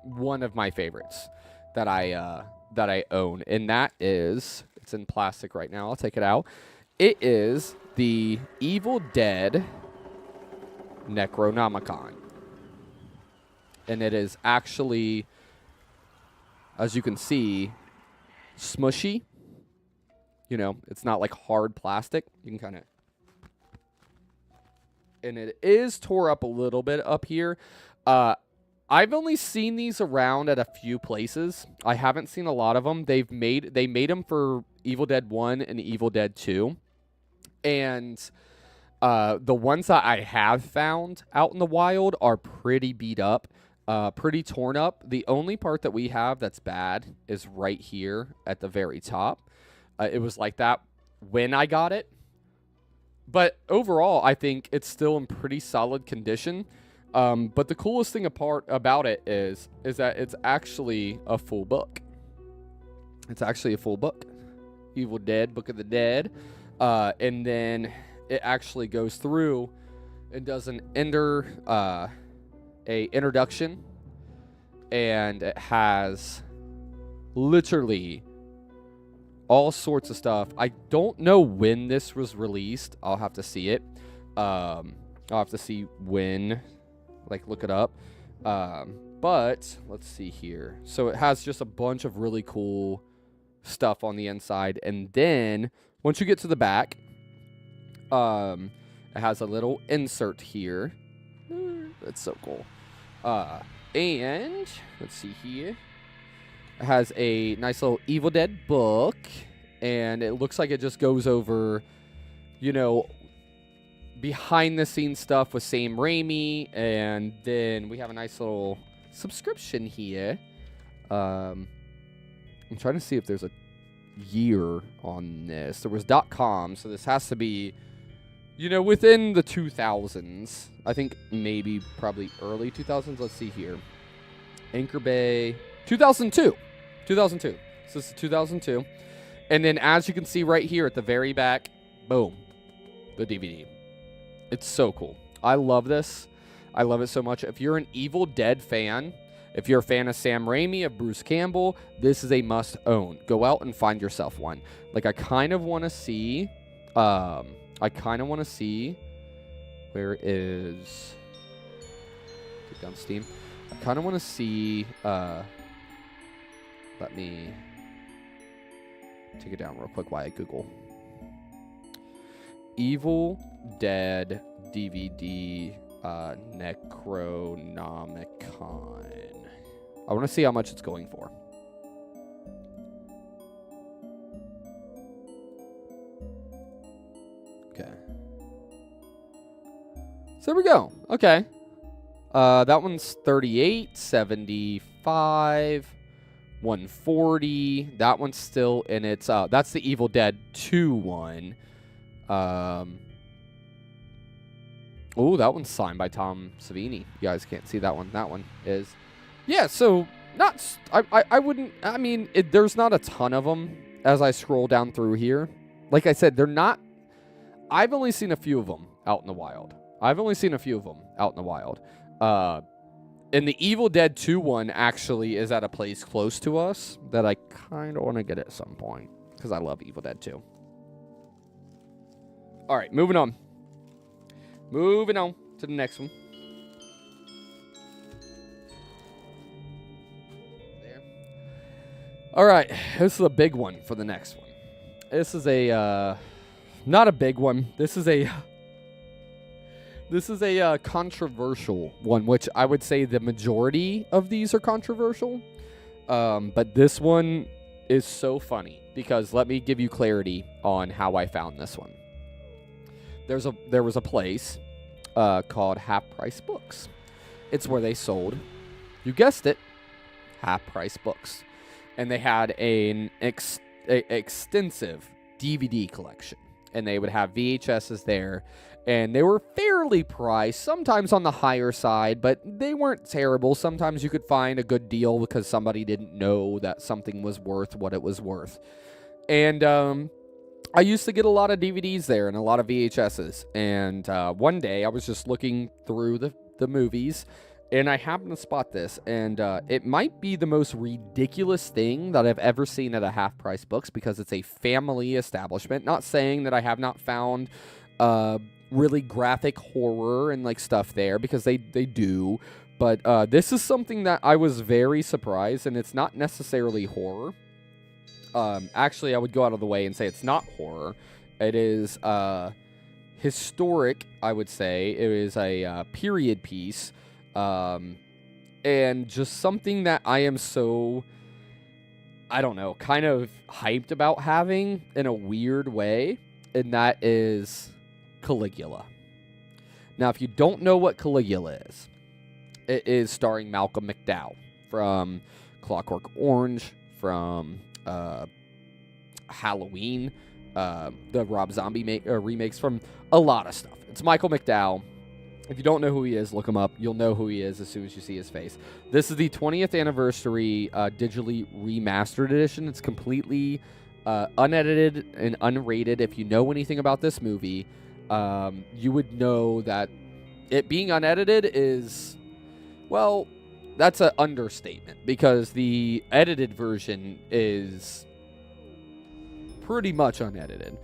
one of my favorites that I own, and that is, it's in plastic right now. I'll take it out. It is the Evil Dead Necronomicon. and it is actually, as you can see, smushy. You know, it's not like hard plastic. You can kind of, and it is tore up a little bit up here. I've only seen these around at a few places. I haven't seen a lot of them. They made them for Evil Dead 1 and Evil Dead 2. And the ones that I have found out in the wild are pretty beat up, pretty torn up. The only part that we have that's bad is right here at the very top. It was like that when I got it. But overall, I think it's still in pretty solid condition. But the coolest thing about it is that it's actually a full book. It's actually a full book. Evil Dead, Book of the Dead. And then it actually goes through and does an introduction. And it has literally all sorts of stuff. I don't know when this was released. I'll have to see it. I'll have to see when... Like, look it up. But let's see here. So it has just a bunch of really cool stuff on the inside. And then once you get to the back, it has a little insert here. That's so cool. And let's see here. It has a nice little Evil Dead book. And it looks like it just goes over, you know, behind the scenes stuff with Sam Raimi, and then we have a nice little subscription here. I'm trying to see if there's a year on this. There was .com, so this has to be, you know, within the 2000s. I think maybe probably early 2000s. Let's see here. Anchor Bay, 2002. 2002. So this is 2002. And then as you can see right here at the very back, boom, the DVD. It's so cool. I love this. I love it so much. If you're an Evil Dead fan, if you're a fan of Sam Raimi, of Bruce Campbell, this is a must own. Go out and find yourself one. Like, I kind of want to see, where is, take down Steam. I kind of want to see, let me take it down real quick while I Google. Evil Dead DVD Necronomicon. I want to see how much it's going for. Okay. So there we go. Okay. That one's $38, $75, $140. That one's still in its that's the Evil Dead 2 one. Oh, that one's signed by Tom Savini. You guys can't see that one. That one is. Yeah, so I wouldn't, I mean, there's not a ton of them as I scroll down through here. Like I said, they're not, I've only seen a few of them out in the wild. And the Evil Dead 2 one actually is at a place close to us that I kind of want to get at some point because I love Evil Dead 2. All right, moving on. Moving on to the next one. There. All right, this is a big one for the next one. This is a, not a big one. This is a controversial one, which I would say the majority of these are controversial. But this one is so funny because let me give you clarity on how I found this one. There was a place called Half Price Books. It's where they sold, you guessed it, half price books. And they had an extensive DVD collection. And they would have VHSs there. And they were fairly priced, sometimes on the higher side, but they weren't terrible. Sometimes you could find a good deal because somebody didn't know that something was worth what it was worth. And I used to get a lot of DVDs there and a lot of VHSs. And one day I was just looking through the movies and I happened to spot this. And it might be the most ridiculous thing that I've ever seen at a Half Price Books because it's a family establishment. Not saying that I have not found really graphic horror and like stuff there because they do. But this is something that I was very surprised, and it's not necessarily horror. Actually, I would go out of the way and say it's not horror. It is historic, I would say. It is a period piece. And just something that I am so, I don't know, kind of hyped about having in a weird way, and that is Caligula. Now, if you don't know what Caligula is, it is starring Malcolm McDowell from Clockwork Orange, from Halloween, the Rob Zombie remakes, from a lot of stuff. It's Michael McDowell. If you don't know who he is, look him up. You'll know who he is as soon as you see his face. This is the 20th anniversary digitally remastered edition. It's completely unedited and unrated. If you know anything about this movie, you would know that it being unedited is, well, that's an understatement, because the edited version is pretty much unedited.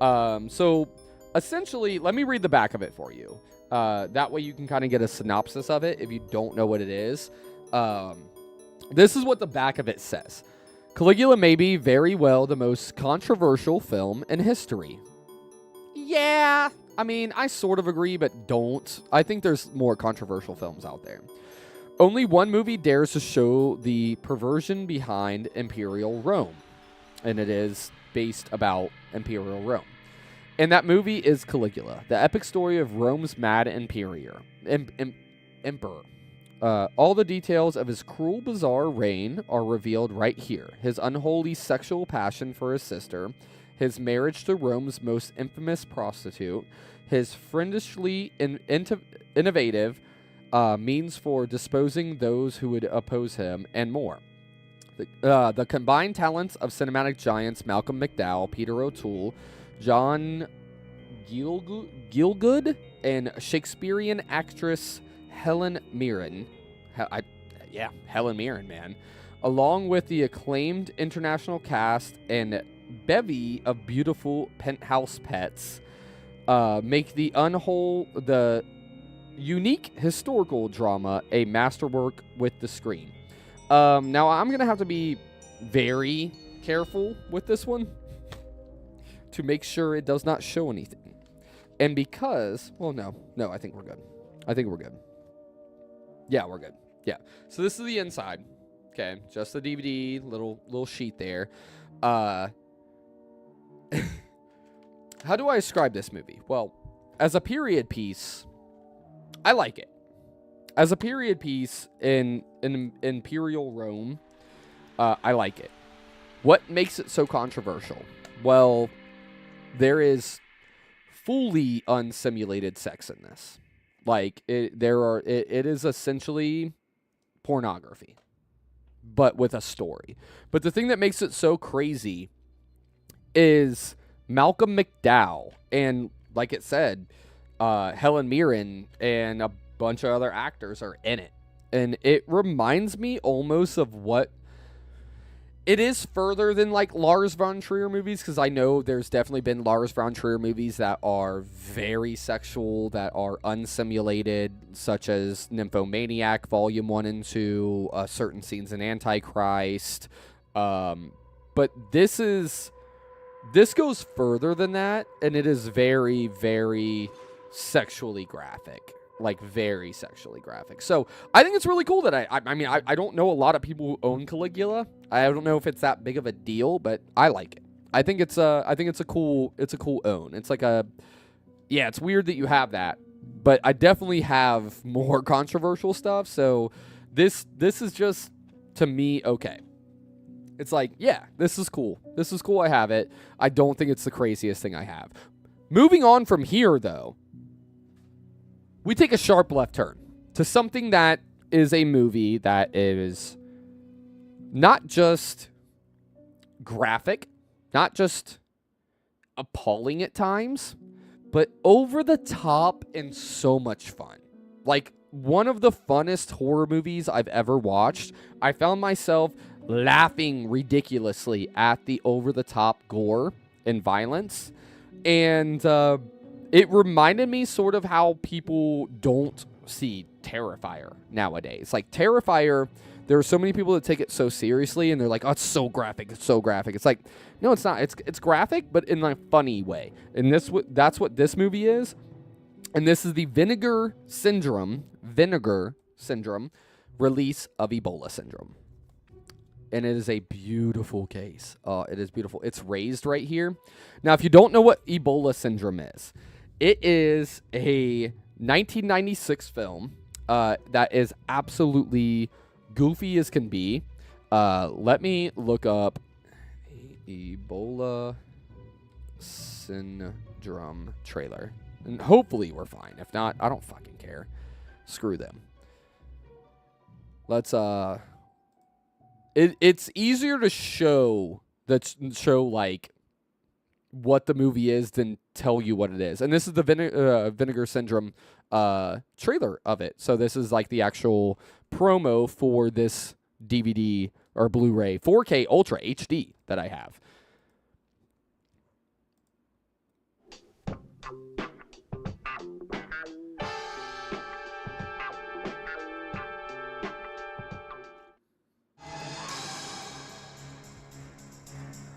So essentially, let me read the back of it for you. That way you can kind of get a synopsis of it if you don't know what it is. This is what the back of it says. Caligula may be very well the most controversial film in history. Yeah, I mean, I sort of agree, but don't. I think there's more controversial films out there. Only one movie dares to show the perversion behind Imperial Rome, and it is based about Imperial Rome. And that movie is Caligula, the epic story of Rome's mad emperor. All the details of his cruel, bizarre reign are revealed right here. His unholy sexual passion for his sister, his marriage to Rome's most infamous prostitute, his friendishly innovative means for disposing those who would oppose him, and more. The combined talents of cinematic giants Malcolm McDowell, Peter O'Toole, John Gielgud, and Shakespearean actress Helen Mirren. Helen Mirren, man. Along with the acclaimed international cast and bevy of beautiful penthouse pets, make the unique historical drama a masterwork with the screen. Now, I'm going to have to be very careful with this one to make sure it does not show anything. And because, well, no, I think we're good. Yeah, we're good. Yeah. So this is the inside. Okay. Just the DVD, little sheet there. How do I describe this movie? Well, as a period piece, I like it. As a period piece in Imperial Rome, I like it. What makes it so controversial? Well, there is fully unsimulated sex in this. Like, it is essentially pornography, but with a story. But the thing that makes it so crazy is Malcolm McDowell and, like it said, Helen Mirren and a bunch of other actors are in it. And it reminds me almost of what it is, further than like Lars von Trier movies, because I know there's definitely been Lars von Trier movies that are very sexual, that are unsimulated, such as Nymphomaniac Volume 1 and 2, certain scenes in Antichrist. But this goes further than that, and it is very, very sexually graphic. Like, very sexually graphic. So I think it's really cool that I don't know a lot of people who own Caligula. I don't know if it's that big of a deal, but I like it. I think it's a cool own. It's like it's weird that you have that, but I definitely have more controversial stuff. So this is just, to me, okay. It's like, yeah, this is cool. This is cool. I have it. I don't think it's the craziest thing I have. Moving on from here, though, we take a sharp left turn to something that is a movie that is not just graphic, not just appalling at times, but over the top and so much fun. Like, one of the funnest horror movies I've ever watched. I found myself laughing ridiculously at the over-the-top gore and violence. And it reminded me sort of how people don't see Terrifier nowadays. Like Terrifier, there are so many people that take it so seriously, and they're like, "Oh, it's so graphic. It's so graphic." It's like, no, it's not. It's graphic, but in a funny way. And that's what this movie is. And this is the Vinegar Syndrome release of Ebola syndrome. And it is a beautiful case. It is beautiful. It's raised right here. Now, if you don't know what Ebola syndrome is, it is a 1996 film that is absolutely goofy as can be. Let me look up Ebola syndrome trailer. And hopefully we're fine. If not, I don't fucking care. Screw them. Let's it's easier to show like what the movie is than tell you what it is. And this is the Vinegar Syndrome trailer of it. So this is like the actual promo for this DVD or Blu-ray 4K Ultra HD that I have.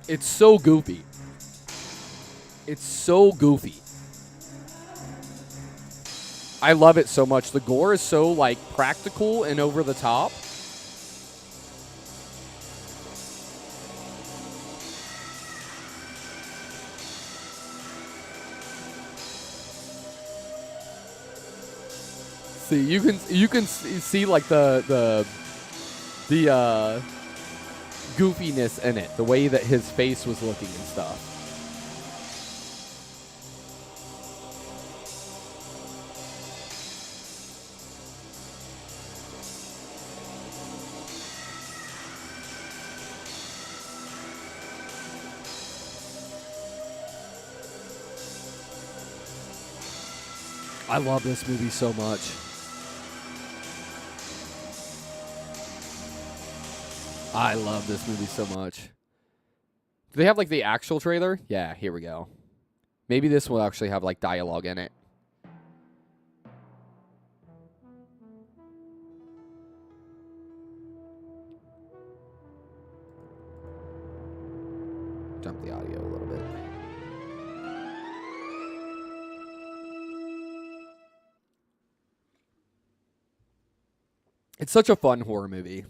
It's so goofy. It's so goofy. I love it so much. The gore is so, like, practical and over the top. See, you can see like the goofiness in it, the way that his face was looking and stuff. I love this movie so much. I love this movie so much. Do they have, like, the actual trailer? Yeah, here we go. Maybe this will actually have, like, dialogue in it. Jump the audio a little bit. It's such a fun horror movie.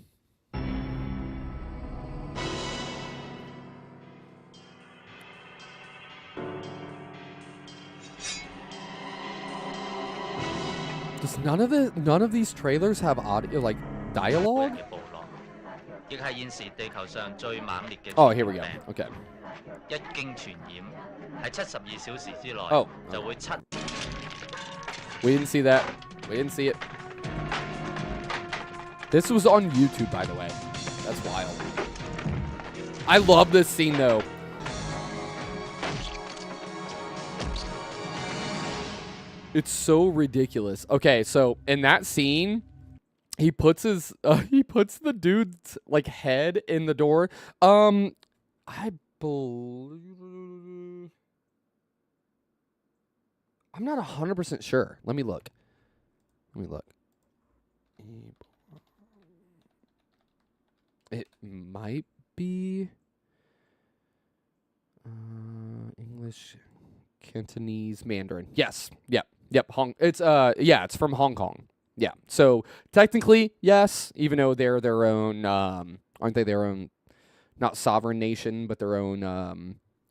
Does none of these trailers have audio, like dialogue? Oh, here we go. Okay. Oh. We didn't see that. We didn't see it. This was on YouTube, by the way. That's wild. I love this scene, though. It's so ridiculous. Okay, so in that scene, he puts the dude's like head in the door. I believe I'm not 100% sure. Let me look. It might be English, Cantonese, Mandarin. Yes. Yep. It's from Hong Kong. Yeah. So technically, yes, even though they're their own aren't they their own not sovereign nation, but their own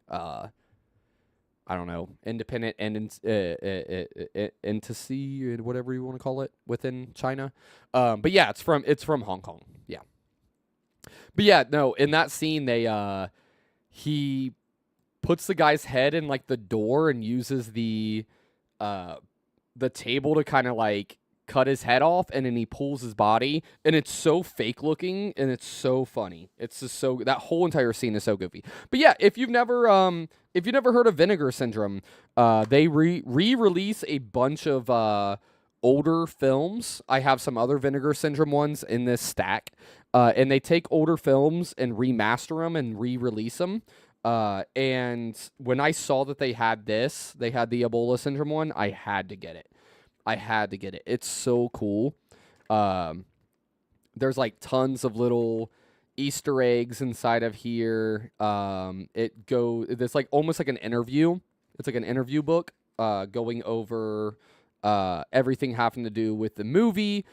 I don't know, independent entity, whatever you want to call it, within China. But yeah, it's from Hong Kong. Yeah. But yeah, no, in that scene he puts the guy's head in like the door and uses the table to kind of like cut his head off, and then he pulls his body, and it's so fake looking and it's so funny. It's just so, that whole entire scene is so goofy. But yeah, if you've never heard of Vinegar Syndrome, they re-release a bunch of older films. I have some other Vinegar Syndrome ones in this stack, and they take older films and remaster them and re-release them. And when I saw that they had the Ebola Syndrome one, I had to get it. I had to get it. It's so cool. There's like tons of little Easter eggs inside of here. It's like almost like an interview. It's like an interview book going over everything having to do with the movie.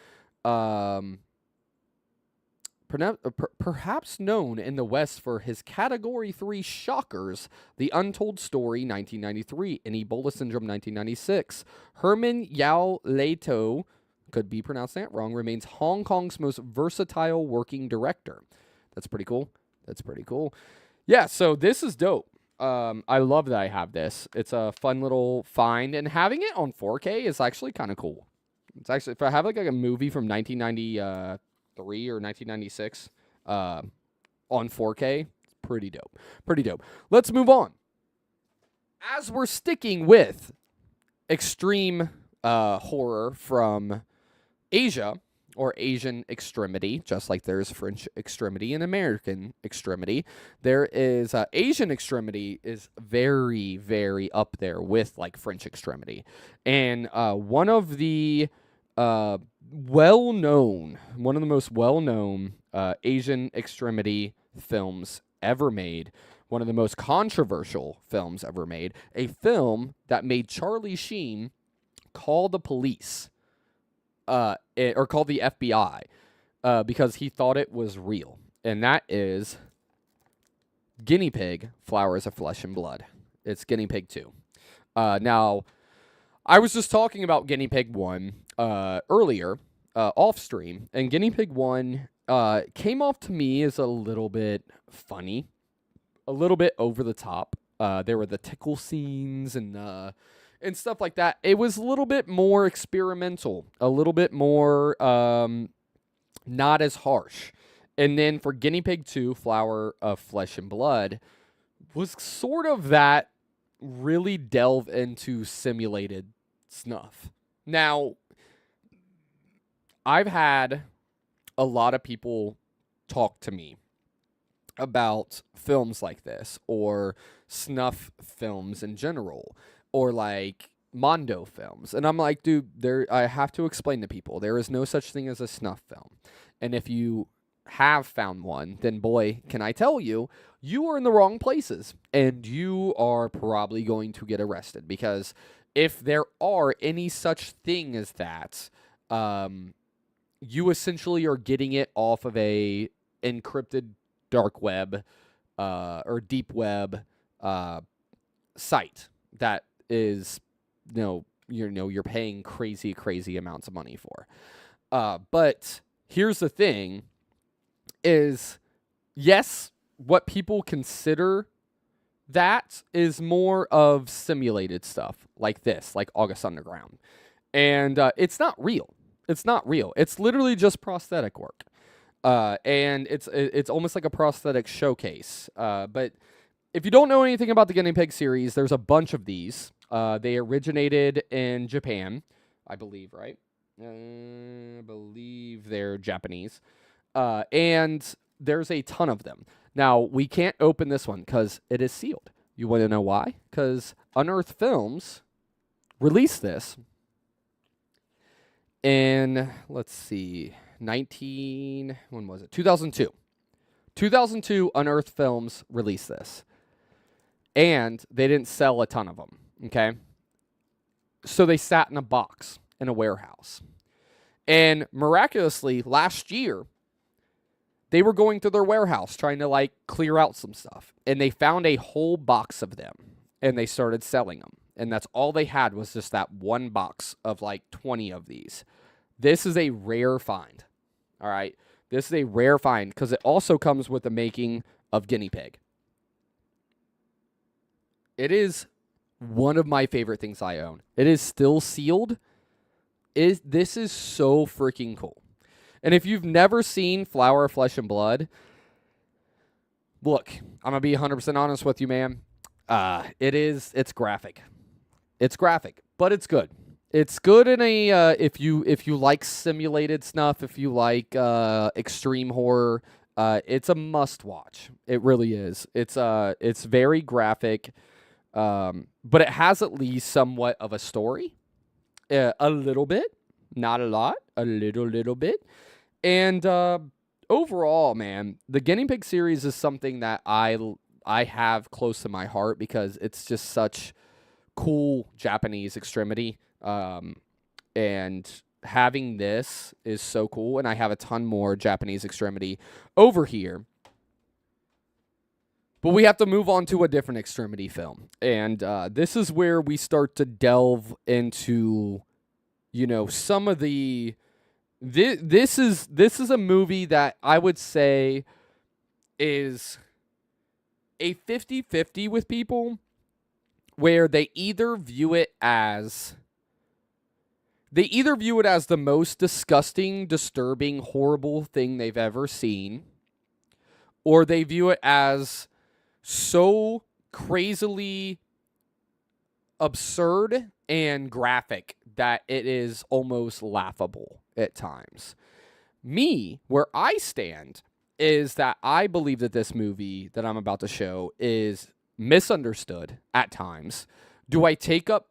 Perhaps known in the West for his Category 3 shockers, The Untold Story, 1993, and Ebola Syndrome, 1996. Herman Yao Leto, could be pronouncing that wrong, remains Hong Kong's most versatile working director. That's pretty cool. That's pretty cool. Yeah, so this is dope. I love that I have this. It's a fun little find, and having it on 4K is actually kind of cool. It's actually, if I have like a movie from 1993 or 1996 on 4K, it's pretty dope. Pretty dope. Let's move on. As we're sticking with extreme horror from Asia, or Asian extremity, just like there's French extremity and American extremity, there is Asian extremity is very, very up there with like French extremity. And one of the most well-known Asian extremity films ever made, one of the most controversial films ever made, a film that made Charlie Sheen call the police. Or called the FBI because he thought it was real. And that is Guinea Pig, Flowers of Flesh and Blood. It's Guinea Pig 2. Now, I was just talking about Guinea Pig 1 earlier, off stream, and Guinea Pig 1 came off to me as a little bit funny, a little bit over the top. There were the tickle scenes and stuff like that. It was a little bit more experimental, a little bit more not as harsh. And then for Guinea Pig 2, Flower of Flesh and Blood, was sort of that really delve into simulated snuff. Now, I've had a lot of people talk to me about films like this, or snuff films in general, or like Mondo films. And I'm like, dude, I have to explain to people, there is no such thing as a snuff film. And if you have found one, then boy, can I tell you, you are in the wrong places. And you are probably going to get arrested. Because if there are any such thing as that, you essentially are getting it off of a encrypted dark web or deep web site that is, you're paying crazy amounts of money for. But here's the thing is, yes, what people consider that is more of simulated stuff like this, like August Underground. And it's not real. It's not real. It's literally just prosthetic work. And it's almost like a prosthetic showcase. But if you don't know anything about the Guinea Pig series, there's a bunch of these. They originated in Japan, I believe, right? I believe they're Japanese. And there's a ton of them. Now, we can't open this one because it is sealed. You want to know why? Because Unearthed Films released this in, let's see, 2002. 2002, Unearthed Films released this. And they didn't sell a ton of them, okay? So they sat in a box in a warehouse. And miraculously, last year, they were going through their warehouse trying to, like, clear out some stuff. And they found a whole box of them. And they started selling them. And that's all they had was just that one box of, like, 20 of these. This is a rare find. All right? This is a rare find because it also comes with the making of Guinea Pig. It is one of my favorite things I own. It is still sealed. This is so freaking cool. And if you've never seen Flower of Flesh and Blood, look, I'm going to be 100% honest with you, man. It's graphic. It's graphic, but it's good. It's good in a, if you like simulated stuff, if you like extreme horror, it's a must watch. It really is. It's very graphic, but it has at least somewhat of a story. a little bit, not a lot, a little bit. And overall, man, the Guinea Pig series is something that I have close to my heart because it's just such cool Japanese extremity. And having this is so cool. And I have a ton more Japanese extremity over here. But we have to move on to a different extremity film. And this is where we start to delve into, some of the... This is a movie that I would say is a 50-50 with people, where they either view it as the most disgusting, disturbing, horrible thing they've ever seen, or they view it as so crazily absurd and graphic that it is almost laughable at times. Me, where I stand, is that I believe that this movie that I'm about to show is misunderstood at times. Do I take up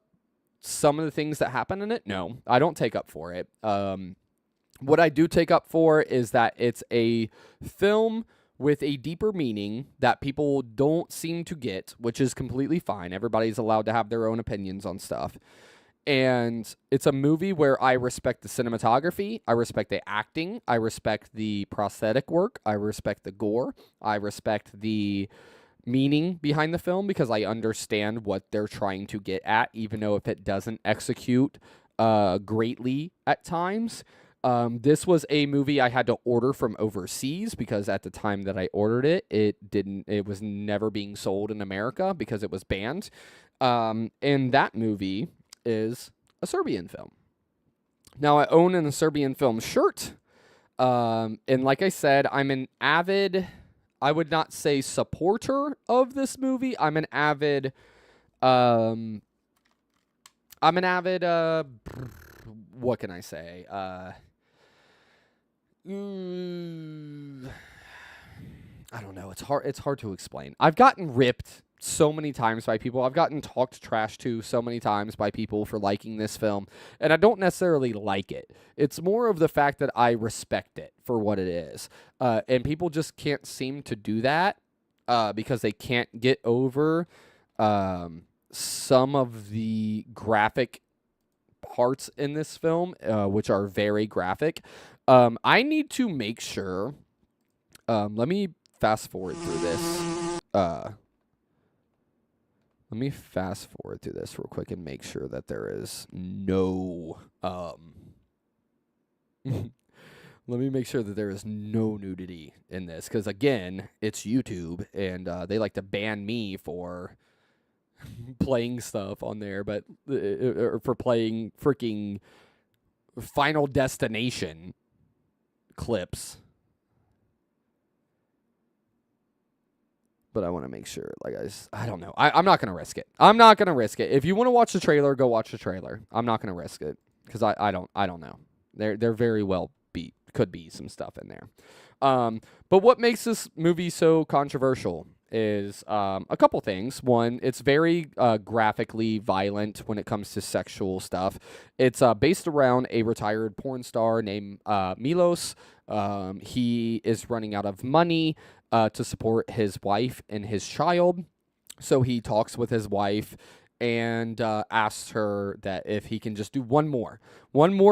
some of the things that happen in it? No, I don't take up for it. What I do take up for is that it's a film with a deeper meaning that people don't seem to get, which is completely fine. Everybody's allowed to have their own opinions on stuff. And it's a movie where I respect the cinematography, I respect the acting, I respect the prosthetic work, I respect the gore, I respect the meaning behind the film because I understand what they're trying to get at, even though if it doesn't execute greatly at times. This was a movie I had to order from overseas because at the time that I ordered it, it was never being sold in America because it was banned. And that movie is a Serbian film. Now, I own a Serbian film shirt. And like I said, I'm an avid, I would not say supporter of this movie. I'm an avid, what can I say? I don't know. It's hard to explain. I've gotten ripped so many times by people. I've gotten talked trash to so many times by people for liking this film, and I don't necessarily like it. It's more of the fact that I respect it for what it is, and people just can't seem to do that because they can't get over some of the graphic parts in this film, which are very graphic. I need to make sure. Let me fast forward through this. Let me fast forward through this real quick and make sure that there is no. Let me make sure that there is no nudity in this, because again, it's YouTube, and they like to ban me for playing stuff on there, but or for playing freaking Final Destination clips. But I want to make sure, I don't know. I'm not going to risk it. I'm not going to risk it. If you want to watch the trailer, go watch the trailer. I'm not going to risk it because I don't know. There very well could be some stuff in there. But what makes this movie so controversial is a couple things. One, it's very graphically violent when it comes to sexual stuff. It's based around a retired porn star named Milos. He is running out of money to support his wife and his child. So he talks with his wife and asks her that if he can just do one more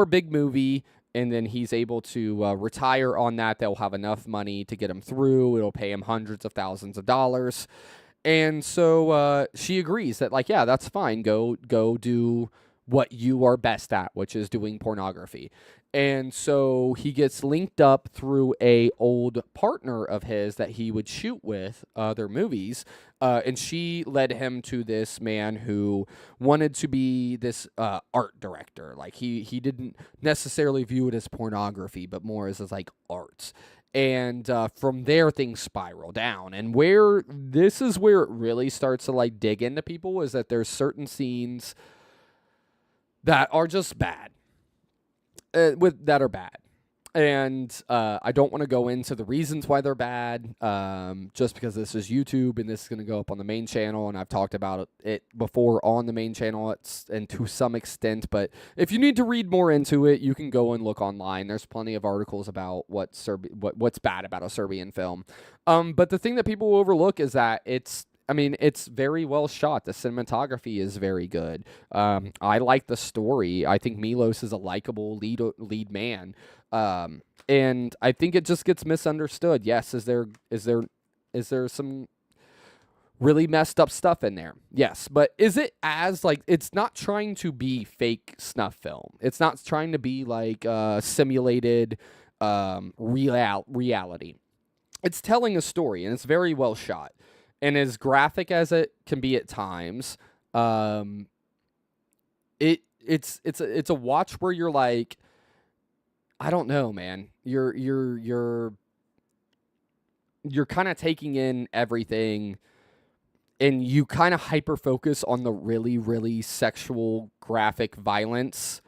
big movie, and then he's able to retire on that. They'll have enough money to get him through. It'll pay him hundreds of thousands of dollars. And so she agrees that, yeah, that's fine. Go do what you are best at, which is doing pornography. And so he gets linked up through a old partner of his that he would shoot with other movies. And she led him to this man who wanted to be this art director. Like he didn't necessarily view it as pornography, but more as arts. And from there, things spiral down. And this is where it really starts to dig into people, is that there's certain scenes that are just bad. That are bad. And I don't want to go into the reasons why they're bad, just because this is YouTube and this is going to go up on the main channel, and I've talked about it before on the main channel and to some extent. But if you need to read more into it, you can go and look online. There's plenty of articles about what's bad about a Serbian film. But the thing that people overlook is that it's very well shot. The cinematography is very good. I like the story. I think Milos is a likable lead man. And I think it just gets misunderstood. Yes, is there some really messed up stuff in there? Yes, but is it as it's not trying to be fake snuff film. It's not trying to be like simulated reality. It's telling a story, and it's very well shot. And as graphic as it can be at times, it's a watch where you're like, I don't know, man. You're kind of taking in everything, and you kind of hyper focus on the really, really sexual, graphic violence,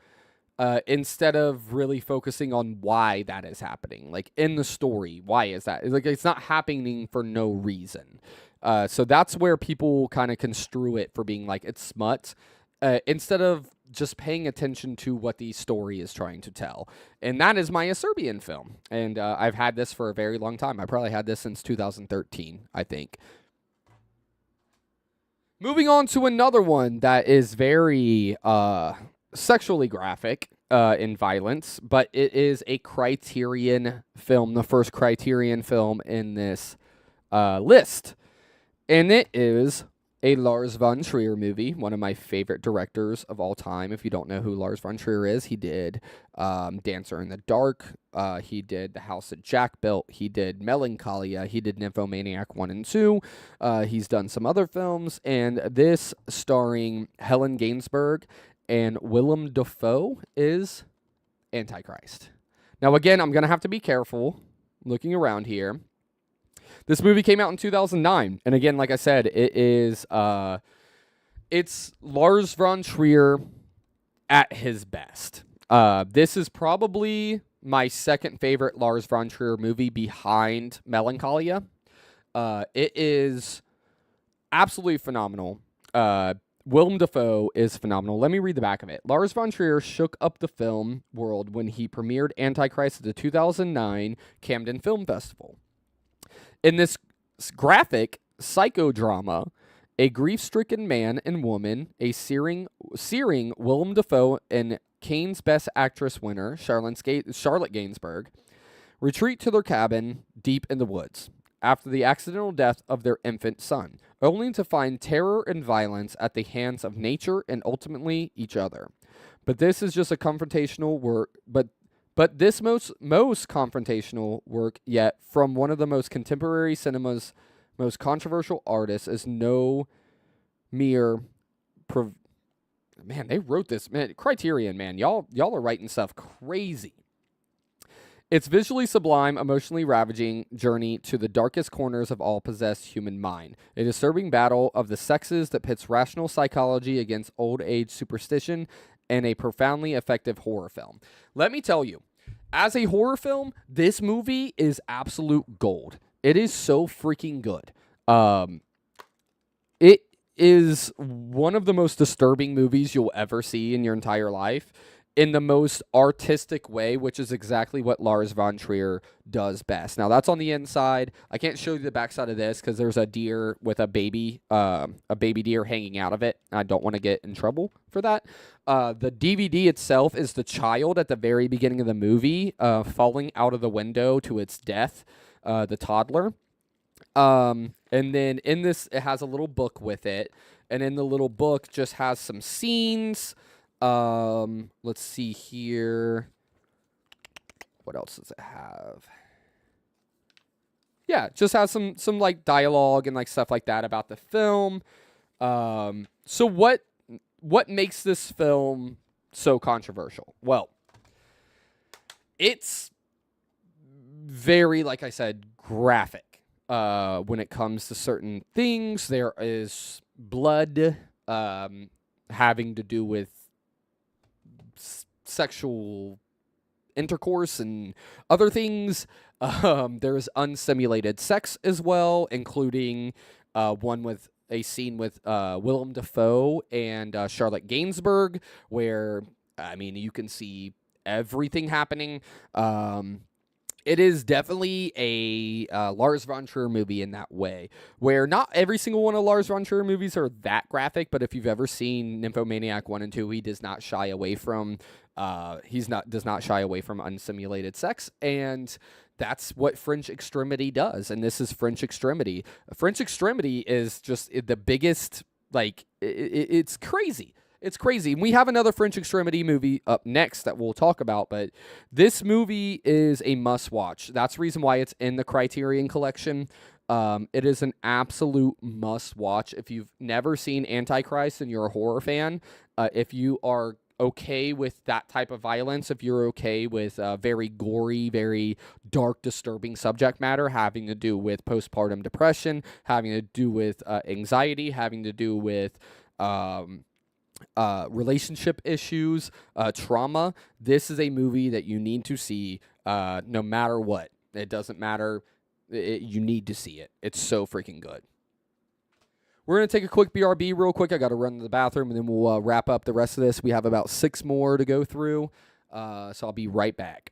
instead of really focusing on why that is happening. Like in the story, why is that? Like it's not happening for no reason. So that's where people kind of construe it for being like it's smut, instead of just paying attention to what the story is trying to tell. And that is my Serbian film. And I've had this for a very long time. I probably had this since 2013, I think. Moving on to another one that is very sexually graphic in violence, but it is a Criterion film, the first Criterion film in this list. And it is a Lars von Trier movie, one of my favorite directors of all time. If you don't know who Lars von Trier is, he did Dancer in the Dark. He did The House that Jack Built. He did Melancholia. He did Nymphomaniac 1 and 2. He's done some other films. And this, starring Helen Gainsbourg and Willem Dafoe, is Antichrist. Now, again, I'm going to have to be careful looking around here. This movie came out in 2009, and again, like I said, it's Lars von Trier at his best. This is probably my second favorite Lars von Trier movie behind Melancholia. It is absolutely phenomenal. Willem Dafoe is phenomenal. Let me read the back of it. Lars von Trier shook up the film world when he premiered Antichrist at the 2009 Camden Film Festival. In this graphic psychodrama, a grief-stricken man and woman, a searing Willem Dafoe and Cannes Best Actress winner, Charlotte Gainsbourg, retreat to their cabin deep in the woods after the accidental death of their infant son, only to find terror and violence at the hands of nature and ultimately each other. But this is just a confrontational work, But this most confrontational work yet from one of the most contemporary cinema's most controversial artists is no mere... Man, they wrote this. Man, Criterion, man. Y'all are writing stuff crazy. Its visually sublime, emotionally ravaging journey to the darkest corners of all possessed human mind. A disturbing battle of the sexes that pits rational psychology against old age superstition, and a profoundly effective horror film. Let me tell you, as a horror film, this movie is absolute gold. It is so freaking good. It is one of the most disturbing movies you'll ever see in your entire life, in the most artistic way, which is exactly what Lars von Trier does best. Now, that's on the inside. I can't show you the backside of this because there's a deer with a baby deer hanging out of it. I don't want to get in trouble for that. The DVD itself is the child at the very beginning of the movie falling out of the window to its death, the toddler. And then in this, it has a little book with it. And in the little book just has some scenes. Let's see here. What else does it have? Yeah, it just has some like dialogue and like stuff like that about the film. So what makes this film so controversial? Well, it's very, like I said, graphic. When it comes to certain things, there is blood, having to do with sexual intercourse and other things. There's unsimulated sex as well, including one with a scene with Willem Dafoe and Charlotte Gainsbourg, where, I mean, you can see everything happening. It is definitely a Lars von Trier movie in that way, where not every single one of Lars von Trier movies are that graphic, but if you've ever seen Nymphomaniac 1 and 2, he does not shy away from does not shy away from unsimulated sex, and that's what French Extremity does, and this is French Extremity. French Extremity is just the biggest, like, it's crazy. It's crazy. We have another French Extremity movie up next that we'll talk about, but this movie is a must-watch. That's the reason why it's in the Criterion Collection. It is an absolute must-watch. If you've never seen Antichrist and you're a horror fan, if you are okay with that type of violence, if you're okay with very gory, very dark, disturbing subject matter having to do with postpartum depression, having to do with anxiety, having to do with relationship issues, trauma, this is a movie that you need to see no matter what. It doesn't matter. You need to see it. It's so freaking good. We're going to take a quick BRB real quick. I got to run to the bathroom, and then we'll wrap up the rest of this. We have about 6 more to go through, so I'll be right back.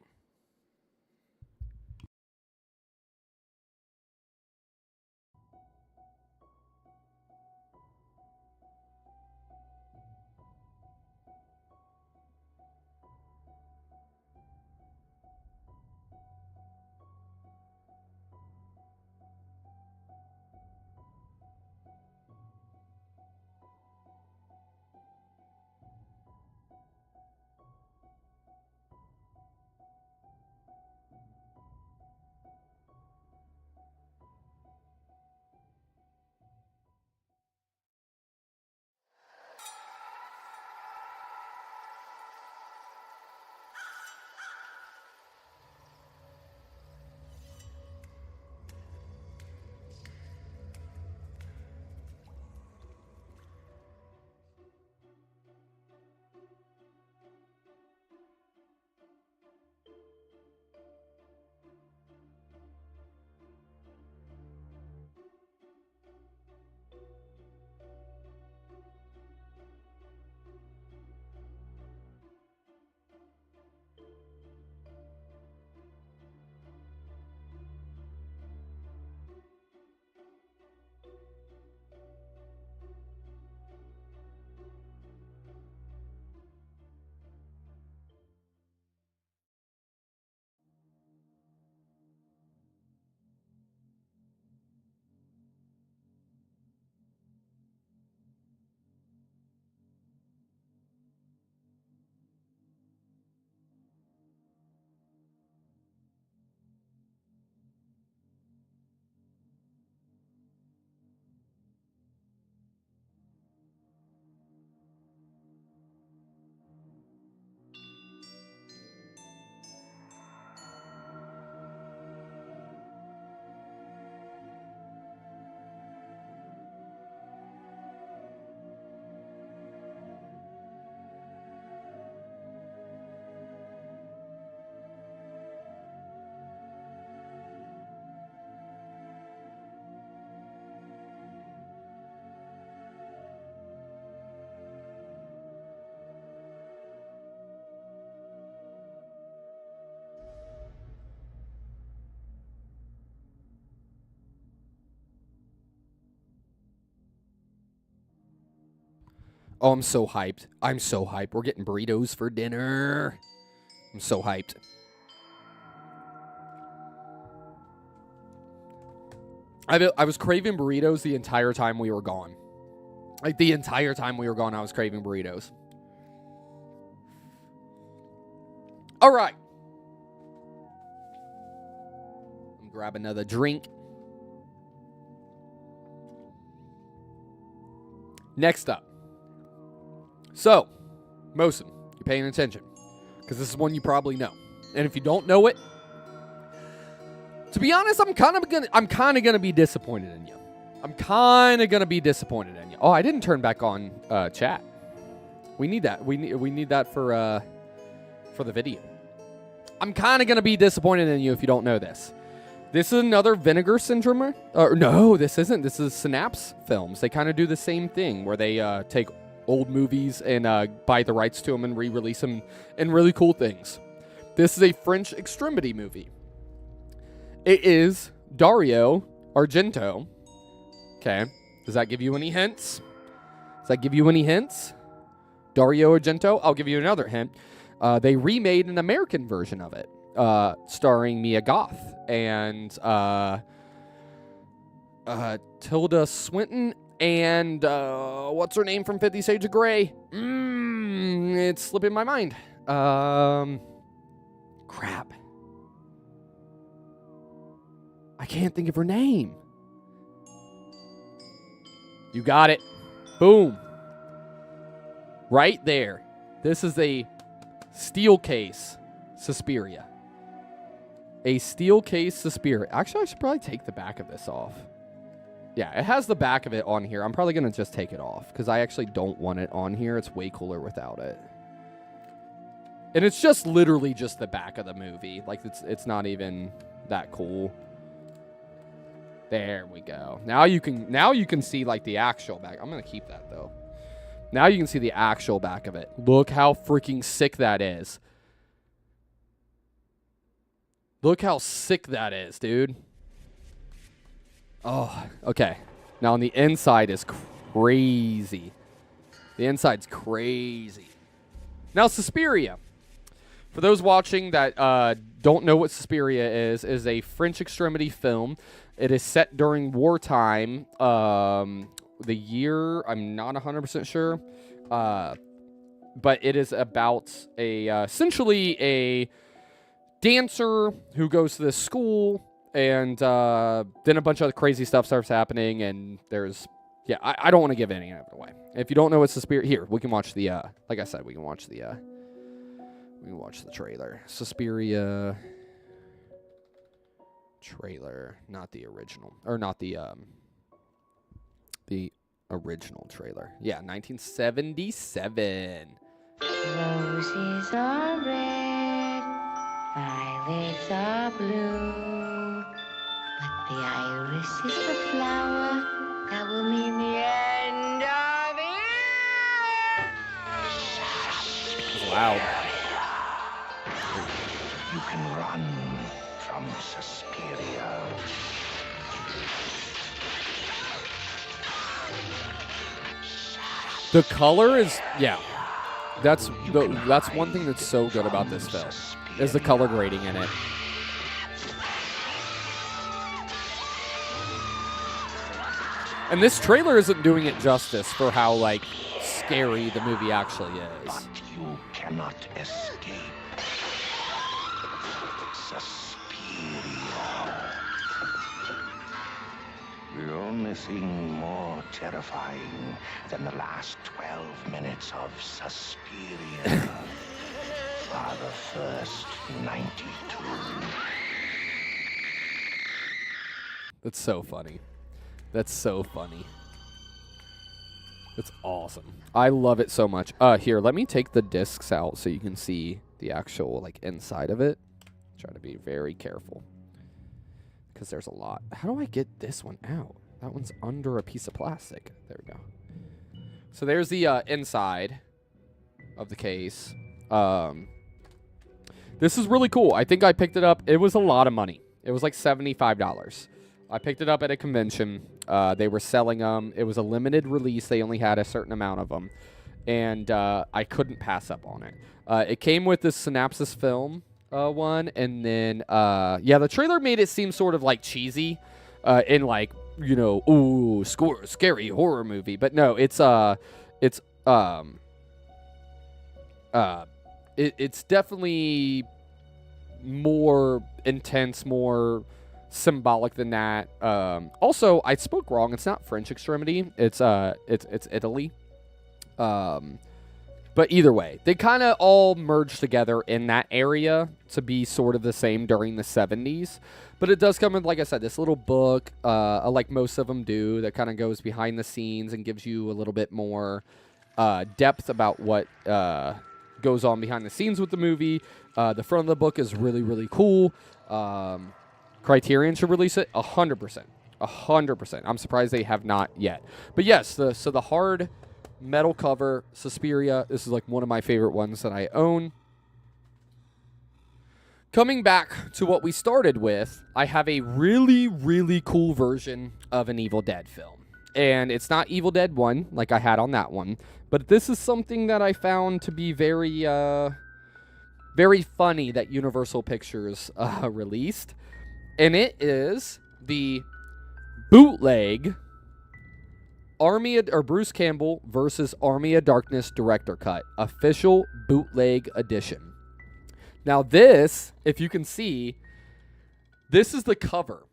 Oh, I'm so hyped. I'm so hyped. We're getting burritos for dinner. I'm so hyped. I was craving burritos the entire time we were gone. Like, the entire time we were gone, I was craving burritos. All right. Grab another drink. Next up. So, Mosin, you're paying attention, because this is one you probably know. And if you don't know it, to be honest, I'm kind of gonna be disappointed in you. I'm kind of gonna be disappointed in you. Oh, I didn't turn back on chat. We need that. We need that for the video. I'm kind of going to be disappointed in you if you don't know this. This is another Vinegar Syndrome. No, this isn't. This is Synapse Films. They kind of do the same thing where they take old movies and buy the rights to them and re-release them in really cool things. This is a French extremity movie. It is Dario Argento. Okay. Does that give you any hints? Dario Argento. I'll give you another hint. They remade an American version of it, starring Mia Goth and Tilda Swinton and what's her name from 50 Shades of Grey? It's slipping my mind. Crap. I can't think of her name. You got it. Boom. Right there. This is a steel case Suspiria. A steel case Suspiria. Actually, I should probably take the back of this off. Yeah, it has the back of it on here. I'm probably going to just take it off because I actually don't want it on here. It's way cooler without it. And it's just literally just the back of the movie. Like, it's not even that cool. There we go. Now you can see like the actual back. I'm going to keep that though. Now you can see the actual back of it. Look how freaking sick that is. Look how sick that is, dude. Oh, okay. Now on the inside is crazy. The inside's crazy. Now Suspiria. For those watching that don't know what Suspiria is a French extremity film. It is set during wartime. The year, I'm not 100% sure. But it is about essentially a dancer who goes to this school, and then a bunch of crazy stuff starts happening, and there's, yeah, I don't want to give any of it away. If you don't know what Suspiria, here, we can watch the, like I said, we can watch the trailer. Suspiria trailer, not the original, or not the original trailer. Yeah, 1977. Roses are red, violets are blue, but the iris is the flower that will mean the end of it. It's loud. You can run from Suspiria. The color is, yeah. That's one thing that's so good about this film, is the color grading in it. And this trailer isn't doing it justice for how, like, scary the movie actually is. But you cannot escape Suspiria. The only thing more terrifying than the last 12 minutes of Suspiria are the first 92. That's so funny. That's so funny. That's awesome. I love it so much. Here, let me take the discs out so you can see the actual, like, inside of it. Try to be very careful, because there's a lot. How do I get this one out? That one's under a piece of plastic. There we go. So there's the inside of the case. This is really cool. I think I picked it up. It was a lot of money. It was like $75. I picked it up at a convention. They were selling them. It was a limited release. They only had a certain amount of them. And I couldn't pass up on it. It came with this Synapse film one. And then, yeah, the trailer made it seem sort of like cheesy in like, you know, ooh, scary horror movie. But no, it's definitely more intense, more symbolic than that. Also, I spoke wrong. It's not French extremity. It's Italy. But either way, they kind of all merged together in that area to be sort of the same during the 70s. But it does come with, like I said, this little book, like most of them do, that kind of goes behind the scenes and gives you a little bit more depth about what goes on behind the scenes with the movie. The front of the book is really, really cool. Criterion should release it 100%. 100%. I'm surprised they have not yet. But yes, so the hard metal cover, Suspiria, this is like one of my favorite ones that I own. Coming back to what we started with, I have a really, really cool version of an Evil Dead film. And it's not Evil Dead 1 like I had on that one, but this is something that I found to be very, very funny that Universal Pictures released. And it is the bootleg Bruce Campbell versus Army of Darkness director cut, official bootleg edition. Now this, if you can see, this is the cover.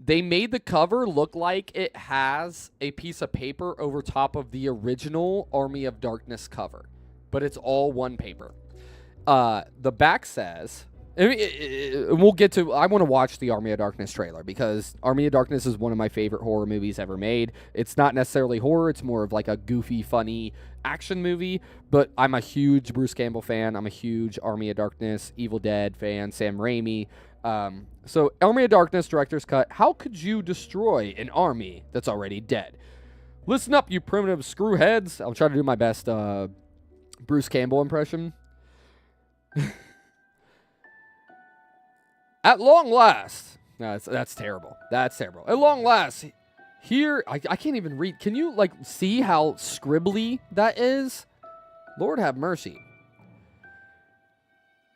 They made the cover look like it has a piece of paper over top of the original Army of Darkness cover, but it's all one paper. The back says, we'll get to, I want to watch the Army of Darkness trailer because Army of Darkness is one of my favorite horror movies ever made. It's not necessarily horror, it's more of like a goofy, funny action movie, but I'm a huge Bruce Campbell fan. I'm a huge Army of Darkness, Evil Dead fan, Sam Raimi. So Army of Darkness director's cut. How could you destroy an army that's already dead? Listen up, you primitive screwheads. I'll try to do my best Bruce Campbell impression. At long last, no, that's terrible. That's terrible. At long last, here, I can't even read. Can you, like, see how scribbly that is? Lord have mercy.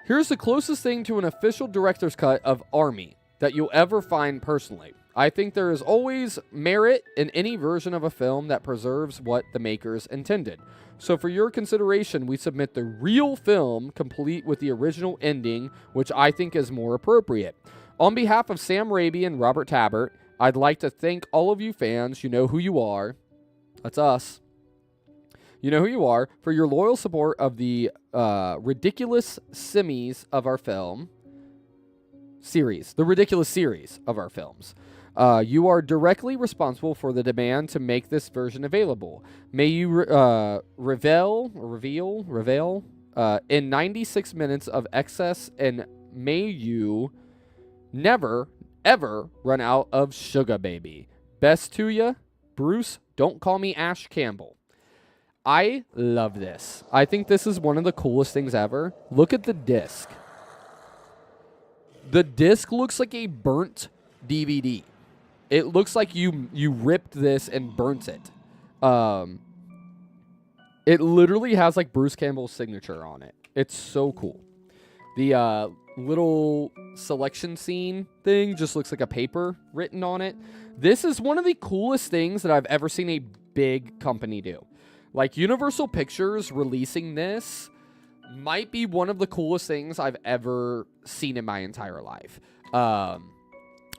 Here's the closest thing to an official director's cut of Army that you'll ever find personally. I think there is always merit in any version of a film that preserves what the makers intended. So for your consideration, we submit the real film complete with the original ending, which I think is more appropriate. On behalf of Sam Raimi and Robert Tabbert, I'd like to thank all of you fans. You know who you are. That's us. You know who you are for your loyal support of the ridiculous series of our film. The ridiculous series of our films. You are directly responsible for the demand to make this version available. May you reveal in 96 minutes of excess, and may you never, ever run out of sugar, baby. Best to ya, Bruce. Don't call me Ash Campbell. I love this. I think this is one of the coolest things ever. Look at the disc. The disc looks like a burnt DVD. It looks like you ripped this and burnt it. It literally has like Bruce Campbell's signature on it. It's so cool. The little selection scene thing just looks like a paper written on it. This is one of the coolest things that I've ever seen a big company do. Like Universal Pictures releasing this might be one of the coolest things I've ever seen in my entire life.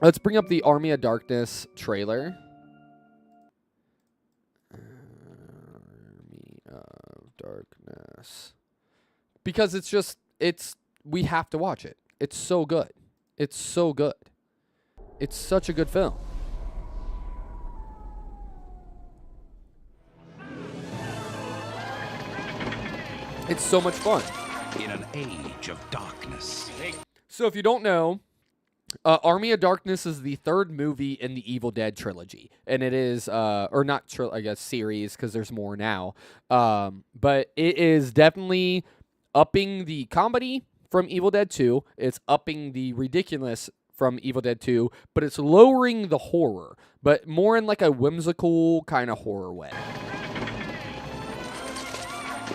Let's bring up the Army of Darkness trailer. Army of Darkness. Because we have to watch it. It's so good. It's so good. It's such a good film. It's so much fun. In an age of darkness. So if you don't know, Army of Darkness is the third movie in the Evil Dead trilogy. And it is, or not, I guess, series, because there's more now. But it is definitely upping the comedy from Evil Dead 2. It's upping the ridiculous from Evil Dead 2. But it's lowering the horror. But more in like a whimsical kind of horror way.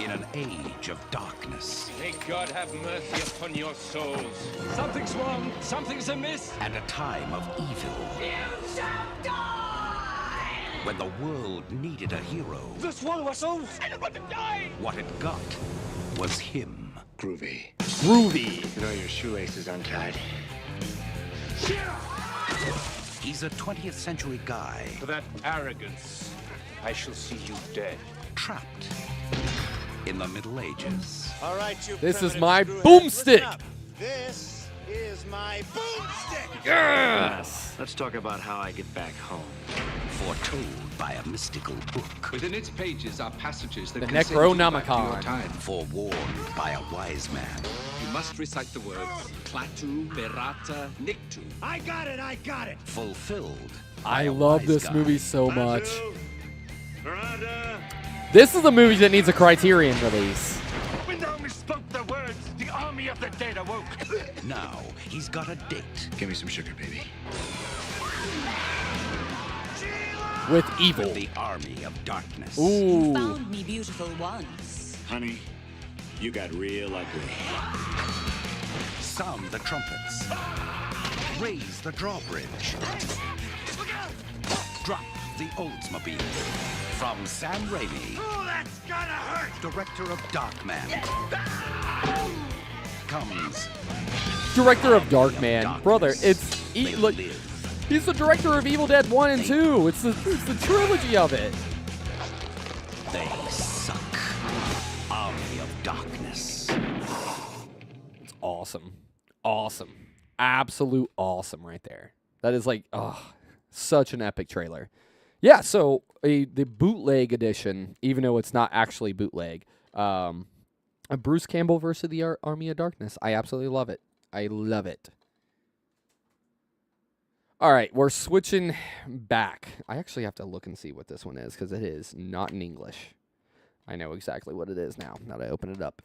In an age of darkness. May God have mercy upon your souls. Something's wrong. Something's amiss. And a time of evil. You shall die! When the world needed a hero. The swallow us souls. I don't want to die! What it got was him. Groovy. Groovy. You know your shoelace is untied. He's a 20th century guy. For that arrogance, I shall see you dead. Trapped in the Middle Ages. All right, you This is primitive my screwheads, boomstick. listen up. This is my boomstick. Yes. Let's talk about how I get back home. Foretold by a mystical book. Within its pages are passages that The can send you back to Necronomicon. your time. Forewarned by a wise man. You must recite the words Klaatu, Berata, Niktu. I got it! Fulfilled by I a love wise this guy. movie so much. Miranda! This is a movie that needs a Criterion release. When thou misspoke the words, the army of the dead awoke. Now he's got a date. Give me some sugar, baby. With evil. The army of darkness. Ooh. Found me beautiful once. Honey, you got real ugly. Sound the trumpets. Raise the drawbridge. Drop the Oldsmobile. From Sam Raimi, Oh, that's gonna hurt! director of Darkman, comes Director of Darkman. Darkness. Brother, it's... They look, live. he's the director of Evil Dead 1 and 2. It's the trilogy of it. They suck. Army of Darkness. It's awesome. Awesome. Absolute awesome right there. That is like, such an epic trailer. Yeah, so the bootleg edition, even though it's not actually bootleg, a Bruce Campbell versus the Army of Darkness. I absolutely love it. I love it. All right, we're switching back. I actually have to look and see what this one is because it is not in English. I know exactly what it is now that I open it up.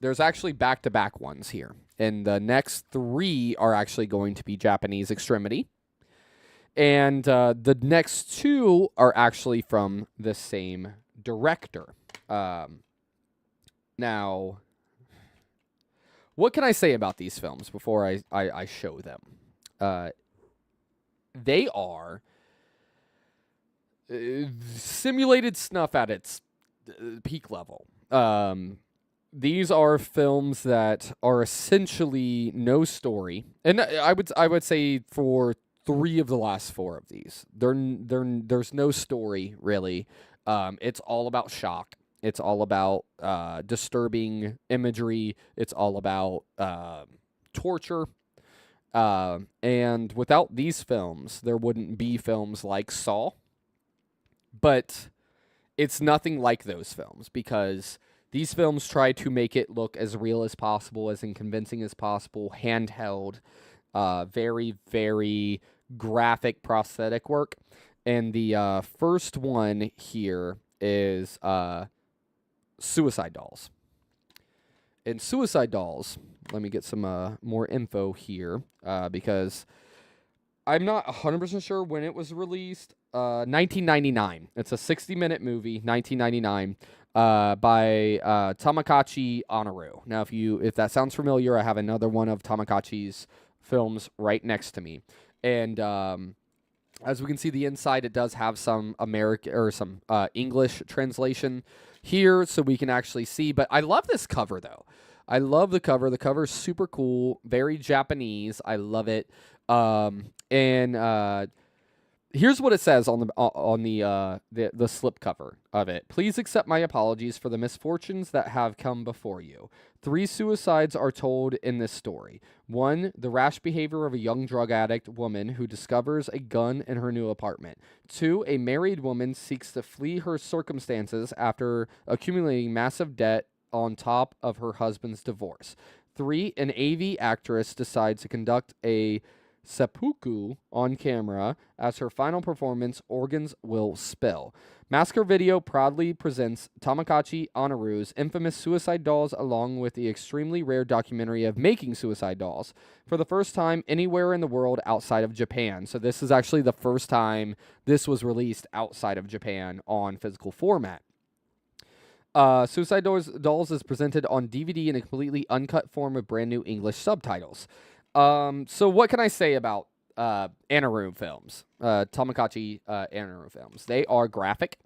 There's actually back-to-back ones here. And the next 3 are actually going to be Japanese Extremity. And the next 2 are actually from the same director. Now, what can I say about these films before I show them? They are simulated snuff at its peak level. These are films that are essentially no story, and I would say for 3 of the last 4 of these, there's no story really. It's all about shock. It's all about disturbing imagery. It's all about torture. And without these films, there wouldn't be films like Saw. But it's nothing like those films because these films try to make it look as real as possible, as convincing as possible, handheld, very, very graphic prosthetic work. And the first one here is Suicide Dolls. And Suicide Dolls, let me get some more info here because I'm not 100% sure when it was released. 1999. It's a 60-minute movie, 1999, by Tamakachi Honoru. Now, if that sounds familiar, I have another one of Tamakachi's films right next to me. And as we can see the inside, it does have some American or some English translation here, so we can actually see. But I love this cover, though. I love the cover. The cover is super cool, very Japanese. I love it. Here's what it says on the slip cover of it. Please accept my apologies for the misfortunes that have come before you. 3 suicides are told in this story. 1, the rash behavior of a young drug addict woman who discovers a gun in her new apartment. 2, a married woman seeks to flee her circumstances after accumulating massive debt on top of her husband's divorce. 3, an AV actress decides to conduct a seppuku on camera. As her final performance, organs will spill. Masker Video proudly presents Tamakachi Honoru's infamous Suicide Dolls along with the extremely rare documentary of making Suicide Dolls for the first time anywhere in the world outside of Japan. So this is actually the first time this was released outside of Japan on physical format. Suicide Dolls is presented on DVD in a completely uncut form with brand new English subtitles. So what can I say about Anaru films, Tamakachi Anaru films? They are graphic.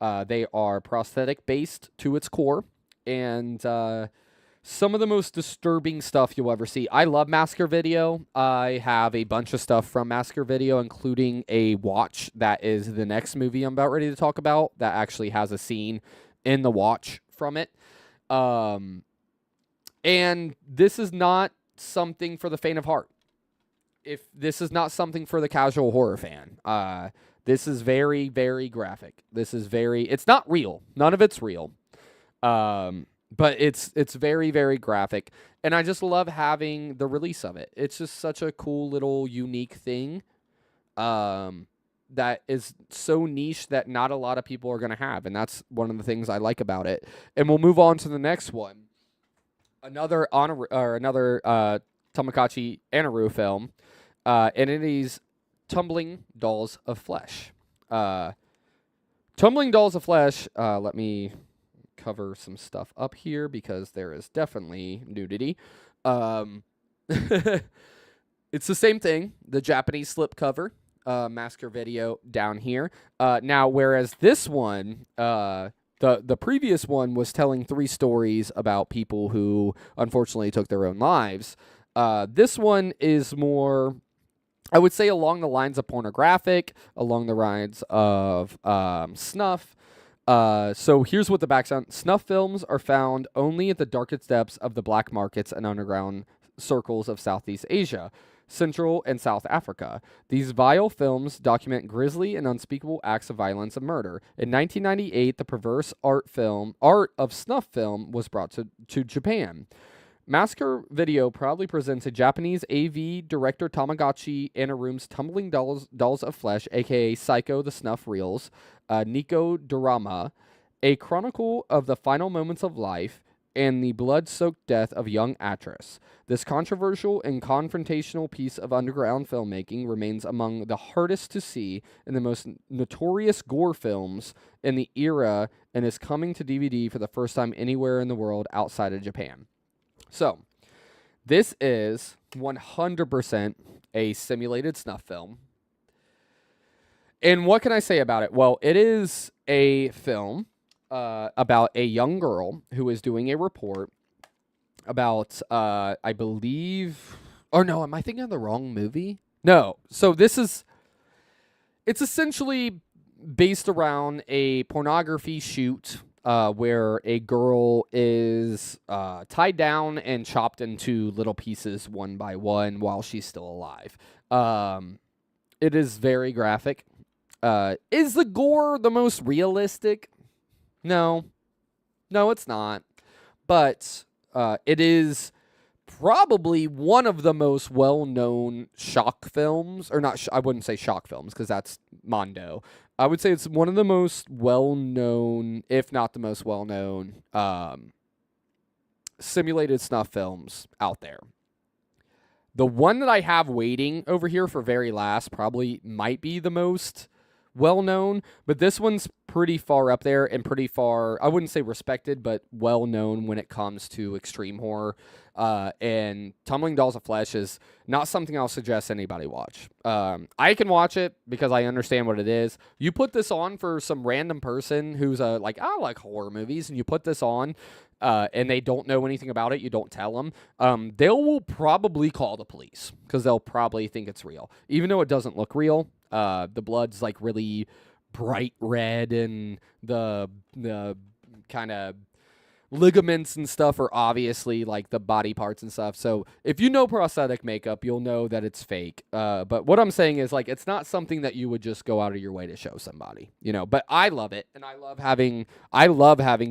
They are prosthetic based to its core, and some of the most disturbing stuff you'll ever see. I love Masker Video. I have a bunch of stuff from Masker Video, including a watch that is the next movie I'm about ready to talk about that actually has a scene in the watch from it. And this is not something for the faint of heart. If this is not something for the casual horror fan, This is very, very graphic. It's not real. None of it's real. But it's very, very graphic. And I just love having the release of it. It's just such a cool little unique thing. That is so niche that not a lot of people are going to have. And that's one of the things I like about it. And we'll move on to the next one. Another Tamagotchi Anaru film. And it is Tumbling Dolls of Flesh. Tumbling Dolls of Flesh, let me cover some stuff up here because there is definitely nudity. It's the same thing, the Japanese slipcover, Massacre Video down here. Now, whereas this one, the previous one was telling 3 stories about people who unfortunately took their own lives. This one is more, I would say, along the lines of pornographic, along the lines of snuff. So here's what the background. Snuff films are found only at the darkest depths of the black markets and underground circles of Southeast Asia, Central and South Africa. These vile films document grisly and unspeakable acts of violence and murder. In 1998, the perverse art of snuff film was brought to Japan. Massacre Video proudly presents a Japanese AV director Tamagotchi Anaru's Tumbling Dolls of Flesh, aka Psycho the Snuff Reels, Nico Dorama, a chronicle of the final moments of life and the blood-soaked death of young actress. This controversial and confrontational piece of underground filmmaking remains among the hardest to see and the most notorious gore films in the era and is coming to DVD for the first time anywhere in the world outside of Japan. So, this is 100% a simulated snuff film. And what can I say about it? Well, it is a film about a young girl who is doing a report about, I believe... Or no, am I thinking of the wrong movie? No. So it's essentially based around a pornography shoot where a girl is tied down and chopped into little pieces one by one while she's still alive. It is very graphic. Is the gore the most realistic? No, it's not. But it is probably one of the most well-known shock films, or not. I wouldn't say shock films because that's Mondo. I would say it's one of the most well-known, if not the most well-known, simulated snuff films out there. The one that I have waiting over here for very last probably might be the most well-known, but this one's pretty far up there and pretty far, I wouldn't say respected, but well-known when it comes to extreme horror. And Tumbling Dolls of Flesh is not something I'll suggest anybody watch. I can watch it because I understand what it is. You put this on for some random person who's like, I like horror movies, and you put this on, and they don't know anything about it, you don't tell them, they will probably call the police because they'll probably think it's real. Even though it doesn't look real, the blood's like really bright red, and the kind of ligaments and stuff are obviously like the body parts and stuff. So if you know prosthetic makeup, you'll know that it's fake. But what I'm saying is, like, it's not something that you would just go out of your way to show somebody, you know. But I love it, and I love having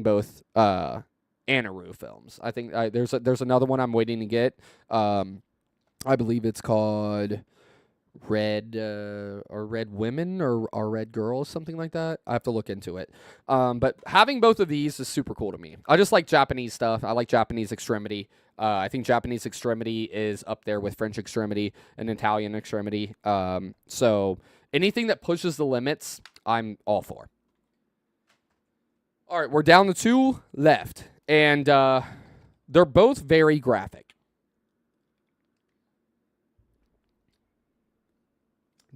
both Anaru films. I think there's another one I'm waiting to get. I believe it's called Red Women or Red Girls, something like that. I have to look into it. But having both of these is super cool to me. I just like Japanese stuff. I like Japanese Extremity. I think Japanese Extremity is up there with French Extremity and Italian Extremity. So anything that pushes the limits, I'm all for. All right, we're down to 2 left, and they're both very graphic.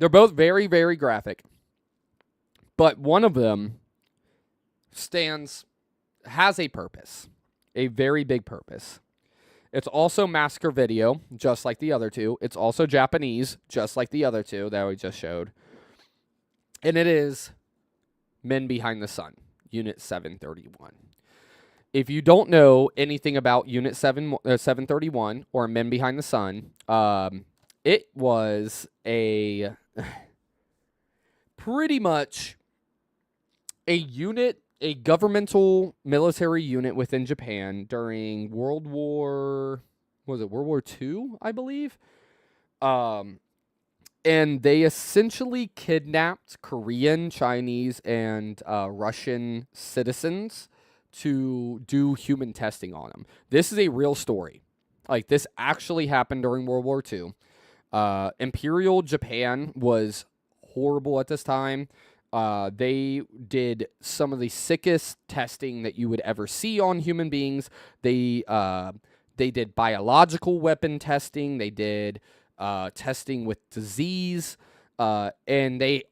They're both very, very graphic. But one of them has a purpose, a very big purpose. It's also Massacre Video, just like the other two. It's also Japanese, just like the other two that we just showed. And it is Men Behind the Sun, Unit 731. If you don't know anything about Unit 731 or Men Behind the Sun, it was a pretty much a governmental military unit within Japan during World War II, I believe. And they essentially kidnapped Korean, Chinese, and Russian citizens to do human testing on them. This is a real story. Like, this actually happened during World War II. Imperial Japan was horrible at this time. They did some of the sickest testing that you would ever see on human beings. They did biological weapon testing. They did testing with disease. And they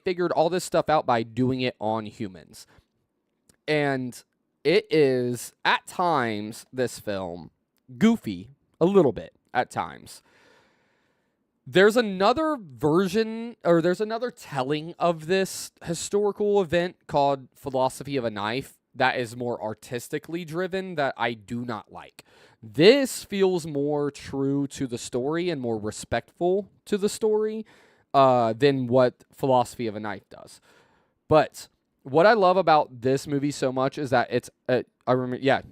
figured all this stuff out by doing it on humans. And it is, at times, this film, goofy a little bit at times. There's another version, or there's another telling of this historical event called Philosophy of a Knife that is more artistically driven that I do not like. This feels more true to the story and more respectful to the story than what Philosophy of a Knife does. But what I love about this movie so much is that it's, I remember,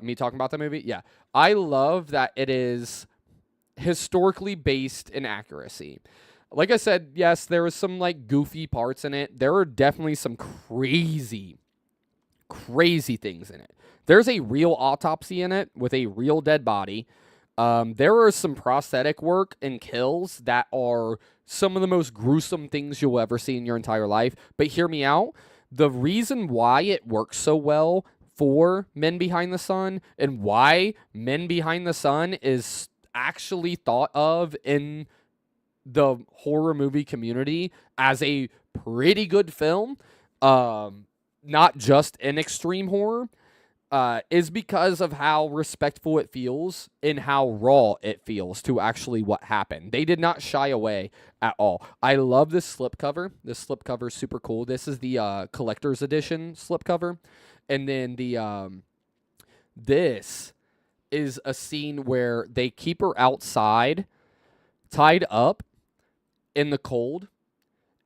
me talking about the movie, yeah. I love that it is historically based in accuracy. Like I said, yes, there was some like goofy parts in it. There are definitely some crazy things in it. There's a real autopsy in it with a real dead body. There are some prosthetic work and kills that are some of the most gruesome things you'll ever see in your entire life. But hear me out. The reason why it works so well for Men Behind the Sun and why Men Behind the Sun is actually thought of in the horror movie community as a pretty good film, not just in extreme horror, is because of how respectful it feels and how raw it feels to actually what happened. They did not shy away at all. I love this slipcover. This slipcover is super cool. This is the collector's edition slipcover. And then this is a scene where they keep her outside, tied up in the cold,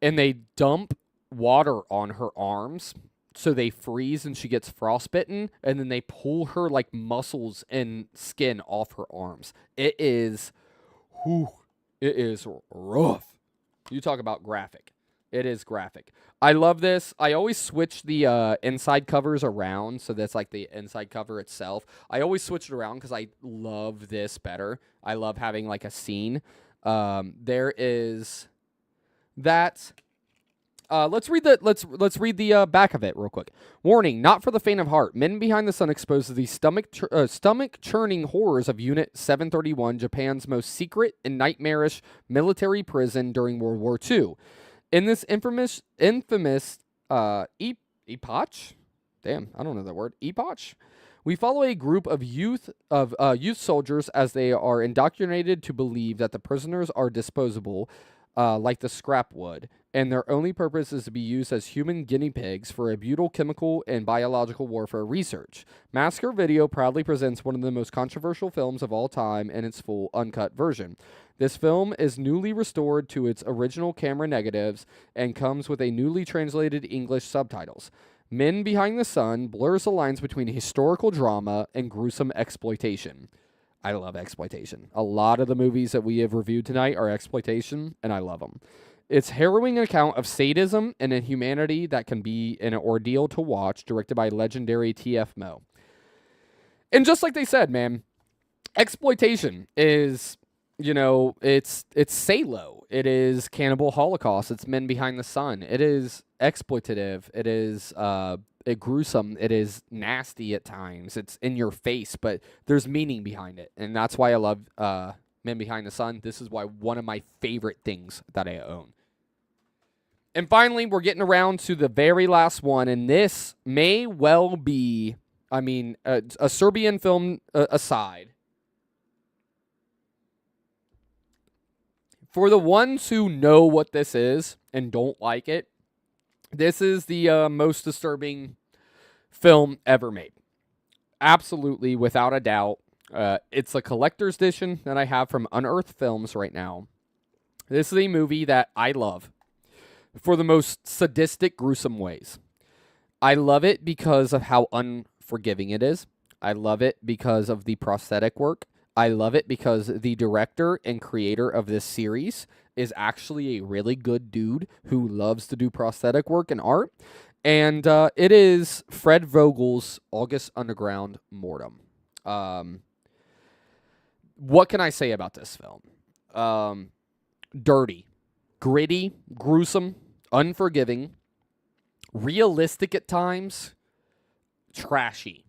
and they dump water on her arms so they freeze and she gets frostbitten, and then they pull her like muscles and skin off her arms. It is rough. You talk about graphic. It is graphic. I love this. I always switch the inside covers around, so that's like the inside cover itself. I always switch it around because I love this better. I love having like a scene. There is that. Let's read the back of it real quick. Warning: not for the faint of heart. Men Behind the Sun exposes the stomach churning horrors of Unit 731, Japan's most secret and nightmarish military prison during World War II. In this infamous epoch, damn, I don't know that word, epoch, we follow a group of youth soldiers as they are indoctrinated to believe that the prisoners are disposable, like the scrap wood, and their only purpose is to be used as human guinea pigs for a brutal chemical and biological warfare research. Massacre Video proudly presents one of the most controversial films of all time in its full uncut version. This film is newly restored to its original camera negatives and comes with a newly translated English subtitles. Men Behind the Sun blurs the lines between historical drama and gruesome exploitation. I love exploitation. A lot of the movies that we have reviewed tonight are exploitation, and I love them. It's harrowing account of sadism and inhumanity that can be an ordeal to watch, directed by legendary T.F. Moe. And just like they said, man, exploitation is, it's Salo. It is Cannibal Holocaust. It's Men Behind the Sun. It is exploitative. It is gruesome. It is nasty at times. It's in your face, but there's meaning behind it. And that's why I love Men Behind the Sun. This is why one of my favorite things that I own. And finally, we're getting around to the very last one, and this may well be, a Serbian film aside. For the ones who know what this is and don't like it, this is the most disturbing film ever made. Absolutely, without a doubt. It's a collector's edition that I have from Unearthed Films right now. This is a movie that I love. for the most sadistic, gruesome ways. I love it because of how unforgiving it is. I love it because of the prosthetic work. I love it because the director and creator of this series is actually a really good dude who loves to do prosthetic work and art. And it is Fred Vogel's August Underground Mortem. What can I say about this film? Dirty, gritty, gruesome, unforgiving, realistic at times, trashy,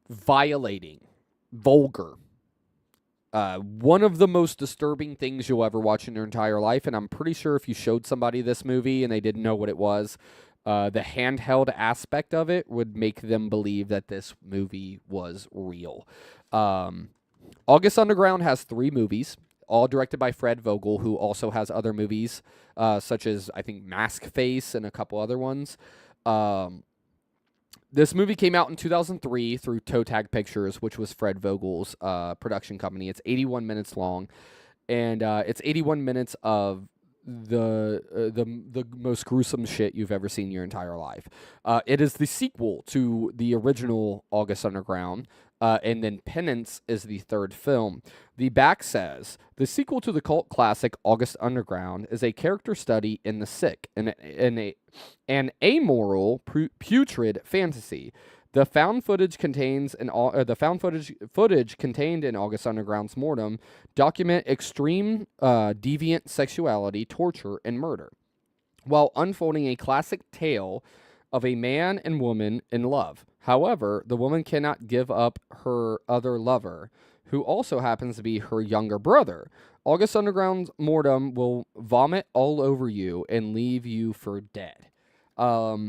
violating, vulgar. One of the most disturbing things you'll ever watch in your entire life, and I'm pretty sure if you showed somebody this movie and they didn't know what it was, the handheld aspect of it would make them believe that this movie was real. August Underground has 3 movies, all directed by Fred Vogel, who also has other movies, such as, I think, Mask Face and a couple other ones. This movie came out in 2003 through Toe Tag Pictures, which was Fred Vogel's production company. It's 81 minutes long, and it's 81 minutes of the most gruesome shit you've ever seen in your entire life. It is the sequel to the original August Underground, and then Penance is the 3rd film. The back says, the sequel to the cult classic August Underground is a character study in the sick, an amoral, putrid fantasy. The found footage contained in August Underground's Mortem document extreme deviant sexuality, torture, and murder, while unfolding a classic tale of a man and woman in love. However, the woman cannot give up her other lover, who also happens to be her younger brother. August Underground's Mortem will vomit all over you and leave you for dead. Yeah.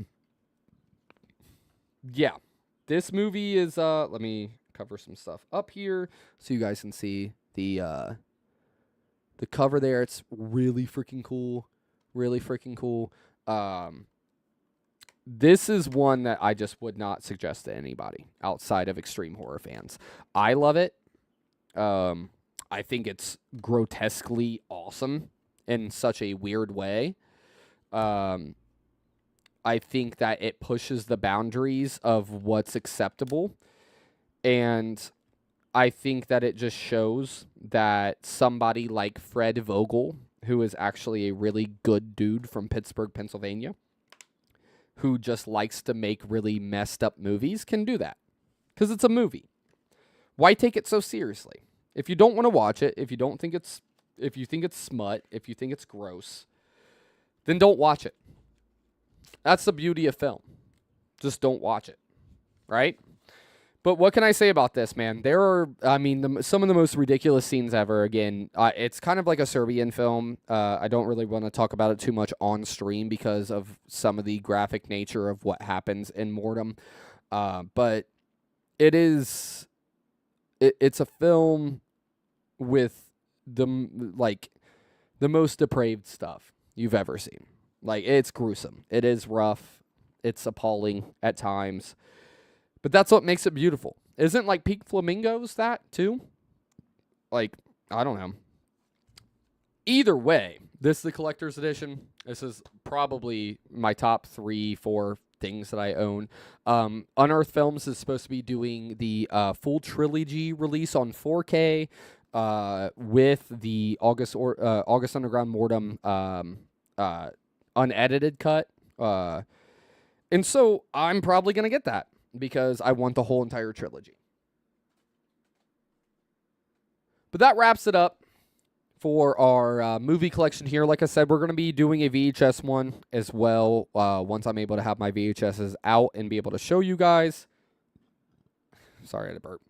This movie is, let me cover some stuff up here so you guys can see the cover there. It's really freaking cool. Really freaking cool. This is one that I just would not suggest to anybody outside of extreme horror fans. I love it. I think it's grotesquely awesome in such a weird way. I think that it pushes the boundaries of what's acceptable. And I think that it just shows that somebody like Fred Vogel, who is actually a really good dude from Pittsburgh, Pennsylvania, who just likes to make really messed up movies, can do that. Because it's a movie. Why take it so seriously? If you don't want to watch it, if you think it's smut, if you think it's gross, then don't watch it. That's the beauty of film. Just don't watch it, right? But what can I say about this, man? There are, some of the most ridiculous scenes ever. Again, it's kind of like a Serbian film. I don't really want to talk about it too much on stream because of some of the graphic nature of what happens in Mortem. But it's a film with the most depraved stuff you've ever seen. Like, it's gruesome. It is rough. It's appalling at times. But that's what makes it beautiful. Isn't, like, Pink Flamingos that, too? Like, I don't know. Either way, this is the collector's edition. This is probably my top 3-4 things that I own. Unearthed Films is supposed to be doing the full trilogy release on 4K with the August Underground Mortem unedited cut. And so I'm probably going to get that because I want the whole entire trilogy. But that wraps it up for our movie collection here. Like I said, we're going to be doing a VHS one as well once I'm able to have my VHSs out and be able to show you guys. Sorry, I had a burp.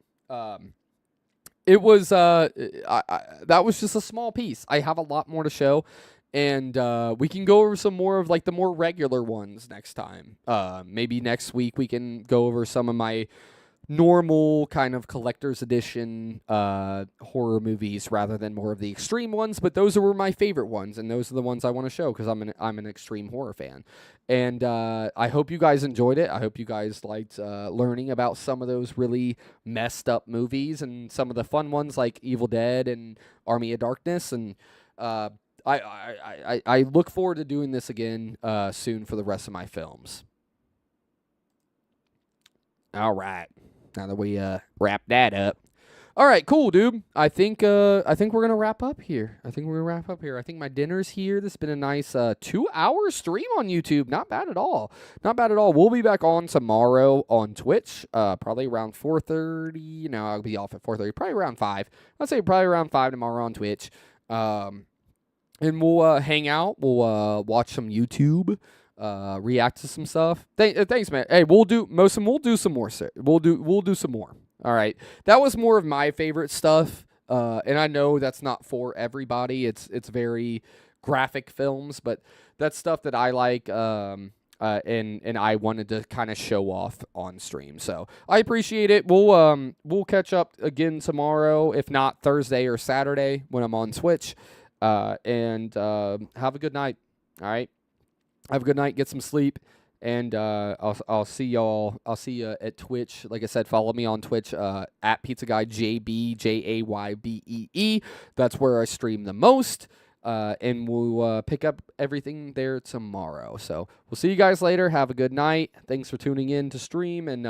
It was that was just a small piece. I have a lot more to show. And we can go over some more of like the more regular ones next time. Maybe next week we can go over some of my normal kind of collector's edition horror movies rather than more of the extreme ones. But those were my favorite ones, and those are the ones I want to show because I'm an extreme horror fan. And I hope you guys enjoyed it. I hope you guys liked learning about some of those really messed up movies and some of the fun ones like Evil Dead and Army of Darkness. And I look forward to doing this again soon for the rest of my films. All right. Now that we wrap that up. All right, cool, dude. I think we're gonna wrap up here. I think my dinner's here. This has been a nice 2-hour stream on YouTube. Not bad at all. We'll be back on tomorrow on Twitch. Probably around 4:30. No, I'll be off at 4:30. Probably around 5. I'd say probably around 5 tomorrow on Twitch. And we'll hang out. We'll watch some YouTube. React to some stuff. Thanks, man. Hey, we'll do some more, sir. We'll do some more. All right. That was more of my favorite stuff. And I know that's not for everybody. It's very graphic films, but that's stuff that I like. And I wanted to kind of show off on stream. So I appreciate it. We'll catch up again tomorrow, if not Thursday or Saturday when I'm on Twitch. And have a good night. All right. Have a good night. Get some sleep. And I'll see y'all. I'll see you at Twitch. Like I said, follow me on Twitch at Pizza Guy JB JAYBEE. That's where I stream the most. And we'll pick up everything there tomorrow. So we'll see you guys later. Have a good night. Thanks for tuning in to stream, and